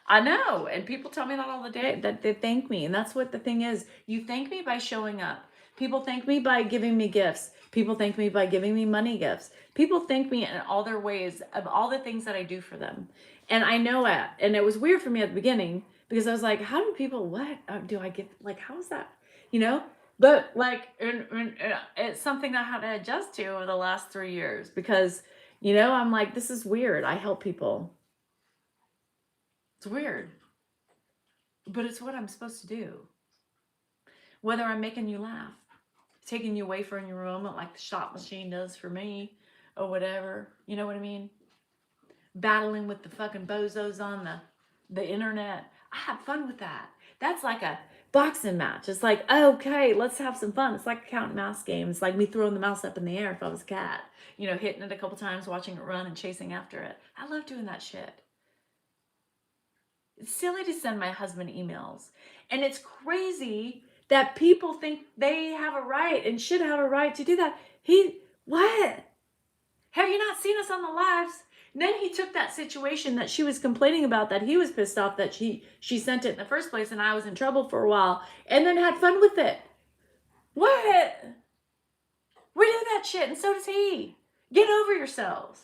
I know, and people tell me that all the day, that they thank me, and that's what the thing is. You thank me by showing up. People thank me by giving me gifts. People thank me by giving me money gifts. People thank me in all their ways of all the things that I do for them. And I know it, and it was weird for me at the beginning because I was like, how do people, what do I get, like, how is that, you know? But like, it's something I had to adjust to over the last 3 years because, you know, I'm like, this is weird. I help people. It's weird, but it's what I'm supposed to do. Whether I'm making you laugh, taking you away from your moment like the shot machine does for me, or whatever, you know what I mean? Battling with the fucking bozos on the internet. I have fun with that. That's like a boxing match. It's like, okay, let's have some fun. It's like a cat and mouse game. It's like me throwing the mouse up in the air if I was a cat. You know, hitting it a couple times, watching it run and chasing after it. I love doing that shit. It's silly to send my husband emails. And it's crazy that people think they have a right and should have a right to do that. What? Have you not seen us on the lives? And then he took that situation that she was complaining about, that he was pissed off that she sent it in the first place and I was in trouble for a while, and then had fun with it. What? We do that shit, and so does he. Get over yourselves.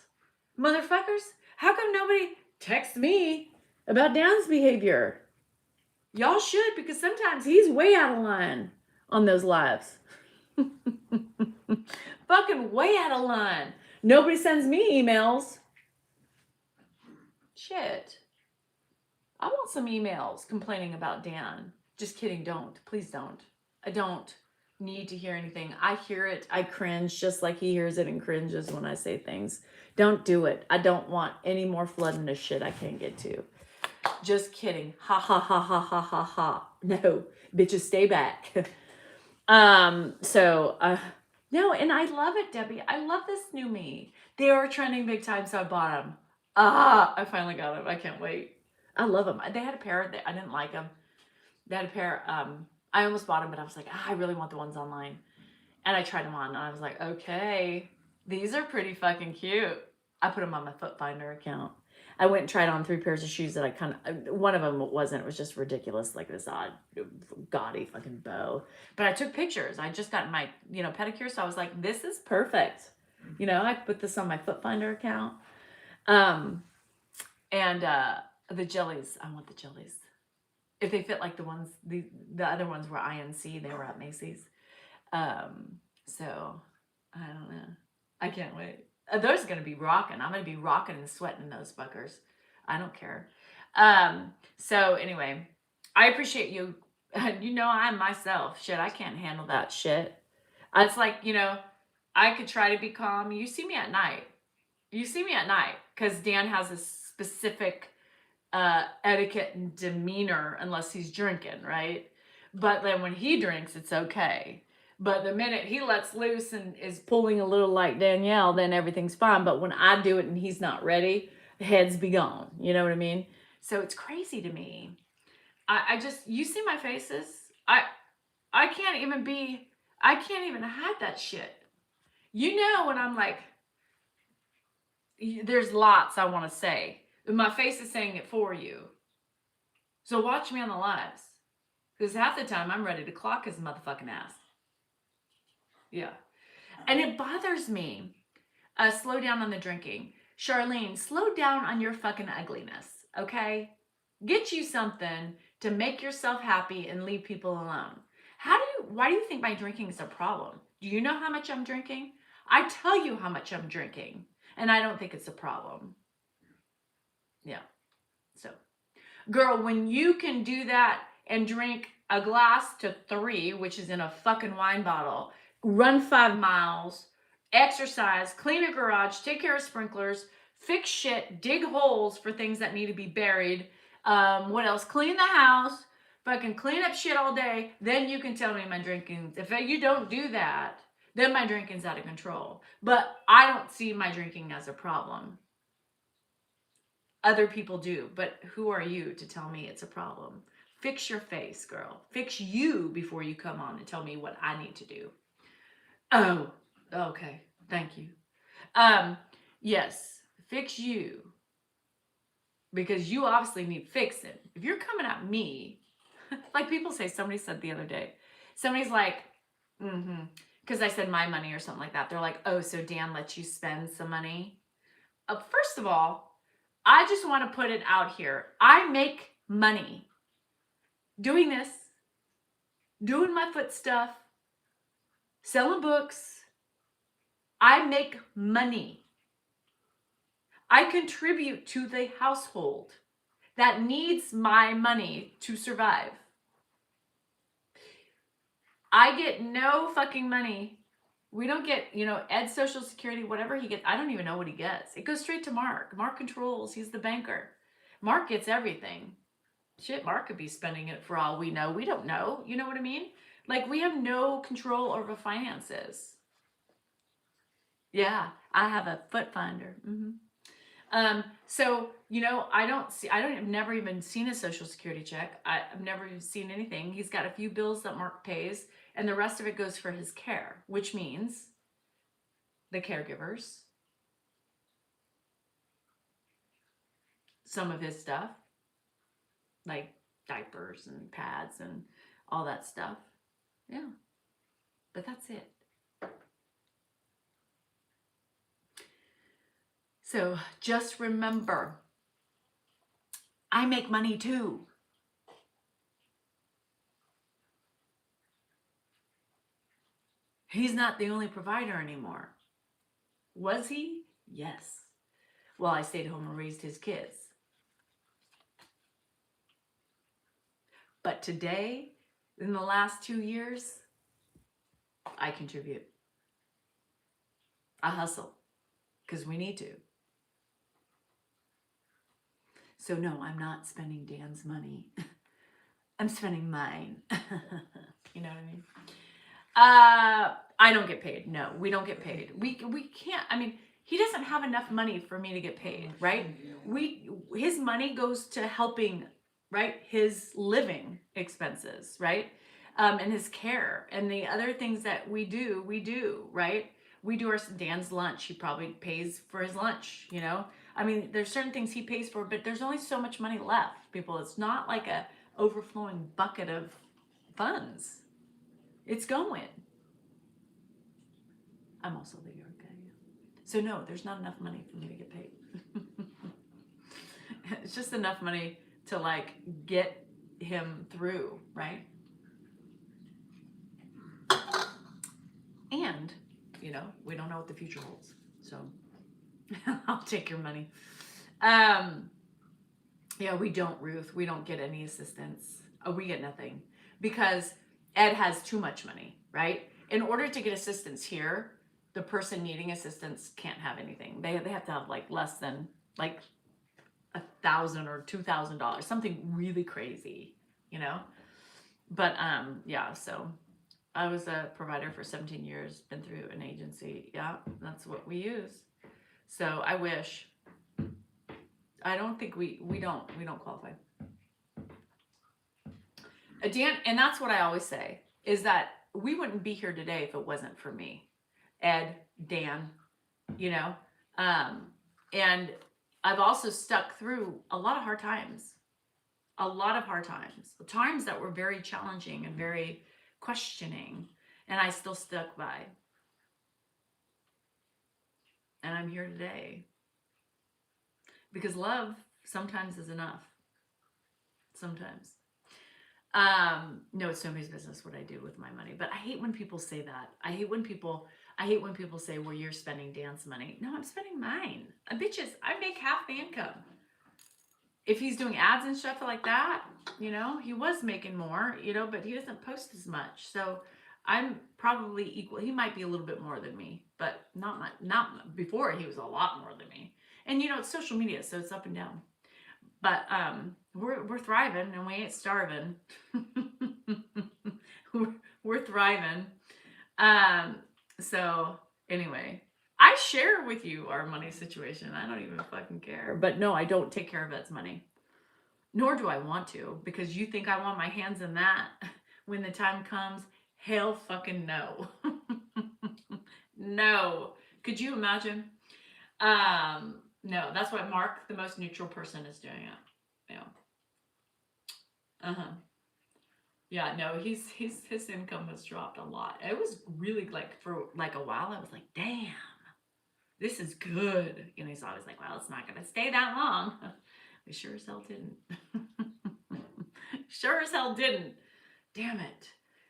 Motherfuckers, how come nobody texts me about Dan's behavior? Y'all should, because sometimes he's way out of line on those lives. Fucking way out of line. Nobody sends me emails. Shit. I want some emails complaining about Dan. Just kidding, don't. Please don't. I don't need to hear anything. I hear it, I cringe just like he hears it and cringes when I say things. Don't do it. I don't want any more flooding of shit I can't get to. Just kidding. Ha ha ha ha ha ha ha. No, bitches, stay back. No, and I love it, Debbie. I love this new me. They are trending big time, so I bought them. I finally got them. I can't wait. I love them. They had a pair. I didn't like them. They had a pair. I almost bought them, but I was like, I really want the ones online. And I tried them on, and I was like, okay, these are pretty fucking cute. I put them on my Foot Finder account. I went and tried on 3 pairs of shoes that one of them wasn't, it was just ridiculous, like this odd, gaudy fucking bow. But I took pictures. I just got my, pedicure, so I was like, this is perfect. I put this on my Foot Finder account. And the jellies, I want the jellies. If they fit like the ones, the other ones were INC, they were at Macy's. So I don't know. I can't wait. Those are gonna be rocking. I'm gonna be rocking and sweating in those fuckers. I don't care. So anyway, I appreciate you. You know, I'm myself. Shit, I can't handle that shit. It's like, you know, I could try to be calm. You see me at night. You see me at night because Dan has a specific etiquette and demeanor unless he's drinking, right? But then when he drinks, it's okay. But the minute he lets loose and is pulling a little like Danielle, then everything's fine. But when I do it and he's not ready, the heads be gone. You know what I mean? So it's crazy to me. I just, you see my faces? I can't even be, I can't even hide that shit. You know, when I'm like, there's lots I want to say. My face is saying it for you. So watch me on the lives. Because half the time I'm ready to clock his motherfucking ass. Yeah. And it bothers me. Slow down on the drinking. Charlene, slow down on your fucking ugliness. Okay? Get you something to make yourself happy and leave people alone. Why do you think my drinking is a problem? Do you know how much I'm drinking? I tell you how much I'm drinking. And I don't think it's a problem. Yeah. So, girl, when you can do that and drink a glass to 3, which is in a fucking wine bottle, run 5 miles, exercise, clean a garage, take care of sprinklers, fix shit, dig holes for things that need to be buried. What else? Clean the house, fucking clean up shit all day. Then you can tell me my drinking. If you don't do that, then my drinking's out of control. But I don't see my drinking as a problem. Other people do, but who are you to tell me it's a problem? Fix your face, girl. Fix you before you come on and tell me what I need to do. Oh, okay. Thank you. Yes, fix you. Because you obviously need fixing. If you're coming at me, like people say, somebody said the other day, somebody's like, because I said my money or something like that. They're like, oh, so Dan lets you spend some money? First of all, I just want to put it out here. I make money doing this, doing my foot stuff, selling books. I make money. I contribute to the household that needs my money to survive. I get no fucking money. We don't get, Ed's Social Security, whatever he gets. I don't even know what he gets. It goes straight to Mark. Mark controls. He's the banker. Mark gets everything. Shit, Mark could be spending it for all we know. We don't know. You know what I mean? Like, we have no control over finances. Yeah, I have a foot finder. So, I've never even seen a Social Security check. I've never even seen anything. He's got a few bills that Mark pays, and the rest of it goes for his care, which means the caregivers, some of his stuff, like diapers and pads and all that stuff. Yeah, but that's it. So just remember, I make money too. He's not the only provider anymore. Was he? Yes. Well, I stayed home and raised his kids. But today, in the last 2 years, I contribute. I hustle because we need to. So no, I'm not spending Dan's money. I'm spending mine. You know what I mean? I don't get paid. No, we don't get paid. We can't. I mean, he doesn't have enough money for me to get paid, right? His money goes to helping, right? His living expenses, right? And his care and the other things that we do, right? We do Dan's lunch. He probably pays for his lunch, I mean, there's certain things he pays for, but there's only so much money left, people. It's not like a overflowing bucket of funds. It's going. I'm also the York guy. Yeah. So no, there's not enough money for me to get paid. It's just enough money to like get him through, right? And, you know, we don't know what the future holds. So I'll take your money. Yeah, we don't, Ruth. We don't get any assistance. We get nothing because Ed has too much money, right? In order to get assistance here, the person needing assistance can't have anything. They have to have like less than like $1,000 or $2,000, something really crazy, you know? But yeah, so I was a provider for 17 years, been through an agency. Yeah, that's what we use. So I wish. I don't think we don't qualify. Dan, and that's what I always say is that we wouldn't be here today if it wasn't for me, Ed, Dan, you know, and I've also stuck through a lot of hard times, times that were very challenging and very questioning, and I still stuck by, and I'm here today because love sometimes is enough. Sometimes. No, it's nobody's business what I do with my money. But I hate when people say that. I hate when people say, well, you're spending Dan's money. No, I'm spending mine. Bitches, I make half the income. If he's doing ads and stuff like that, you know, he was making more, you know, but he doesn't post as much. So I'm probably equal. He might be a little bit more than me, but not before he was a lot more than me. And you know, it's social media, so it's up and down. But we're thriving and we ain't starving. we're thriving. So anyway, I share with you our money situation. I don't even fucking care. But no, I don't take care of Ed's money. Nor do I want to, because you think I want my hands in that when the time comes. Hell fucking no. No. Could you imagine? No, that's why Mark, the most neutral person, is doing it. Yeah. Yeah, no, his income has dropped a lot. It was really like for like a while, I was like, damn, this is good. And he's always like, well, it's not gonna stay that long. We sure as hell didn't. Sure as hell didn't. Damn it.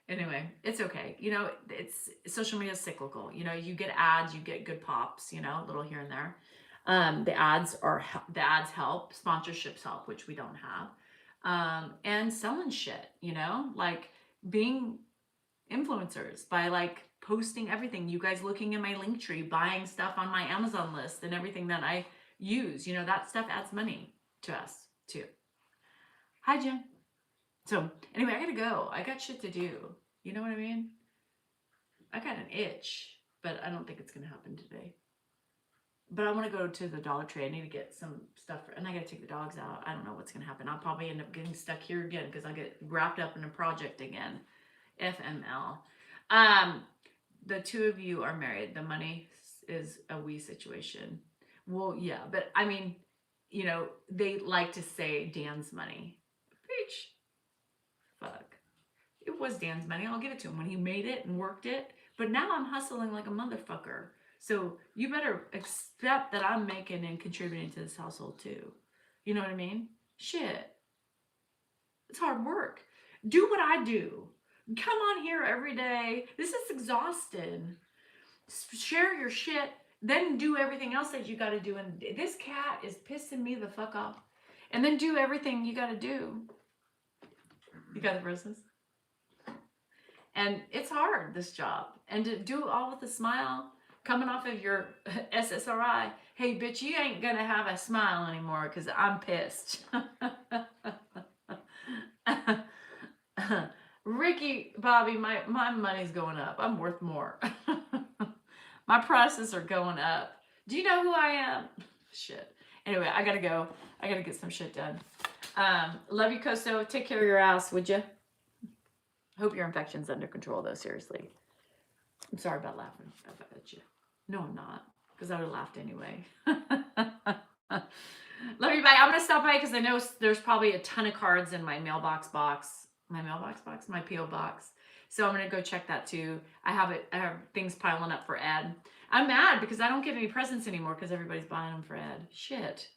Anyway, it's okay. You know, it's social media is cyclical. You know, you get ads, you get good pops, you know, a little here and there. The ads help, sponsorships help, which we don't have. And selling shit, you know, like being influencers by like posting everything. You guys looking in my link tree, buying stuff on my Amazon list and everything that I use, you know, that stuff adds money to us too. Hi, Jen. So anyway, I gotta go. I got shit to do. You know what I mean? I got an itch, but I don't think it's gonna happen today. But I want to go to the Dollar Tree. I need to get some stuff, and I got to take the dogs out. I don't know what's going to happen. I'll probably end up getting stuck here again because I'll get wrapped up in a project again. FML. The two of you are married. The money is a we situation. Well, yeah, but I mean, you know, they like to say Dan's money. Bitch. Fuck. It was Dan's money. I'll give it to him when he made it and worked it. But now I'm hustling like a motherfucker. So you better accept that I'm making and contributing to this household too. You know what I mean? Shit. It's hard work. Do what I do. Come on here every day. This is exhausting. Share your shit, then do everything else that you got to do. And this cat is pissing me the fuck off. And then do everything you got to do. You got the process? And it's hard, this job. And to do it all with a smile, coming off of your SSRI. Hey, bitch, you ain't gonna have a smile anymore because I'm pissed. Ricky, Bobby, my money's going up. I'm worth more. My prices are going up. Do you know who I am? Shit. Anyway, I gotta go. I gotta get some shit done. Love you, Costo. Take care of your ass, would you? Hope your infection's under control, though, seriously. I'm sorry about laughing at you. No, I'm not, because I would have laughed anyway. Love you, bye. I'm going to stop by because I know there's probably a ton of cards in my mailbox box. My P.O. box. So I'm going to go check that too. I have things piling up for Ed. I'm mad because I don't get any presents anymore because everybody's buying them for Ed. Shit.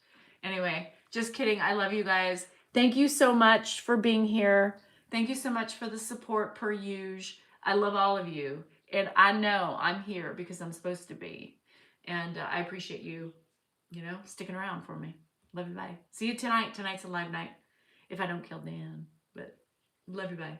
Anyway, just kidding. I love you guys. Thank you so much for being here. Thank you so much for the support per usual. I love all of you. And I know I'm here because I'm supposed to be. And I appreciate you, sticking around for me. Love you, bye. See you tonight. Tonight's a live night. If I don't kill Dan. But love you, bye.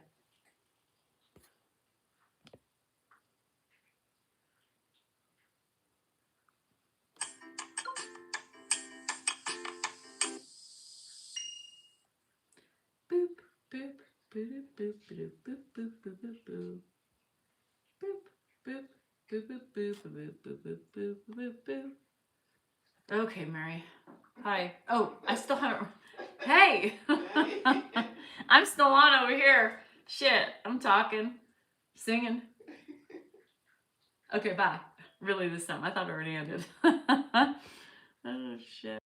Boop, boop, boop, boop, boop, boop, boop, boop, boop, boop. Boop, boop, boop, boop, boop, boop, boop, boop, boop, boop, boop. Okay, Mary. Hi. Oh, I still haven't. Hey! I'm still on over here. Shit, I'm talking, singing. Okay, bye. Really this time. I thought it already ended. Oh, shit.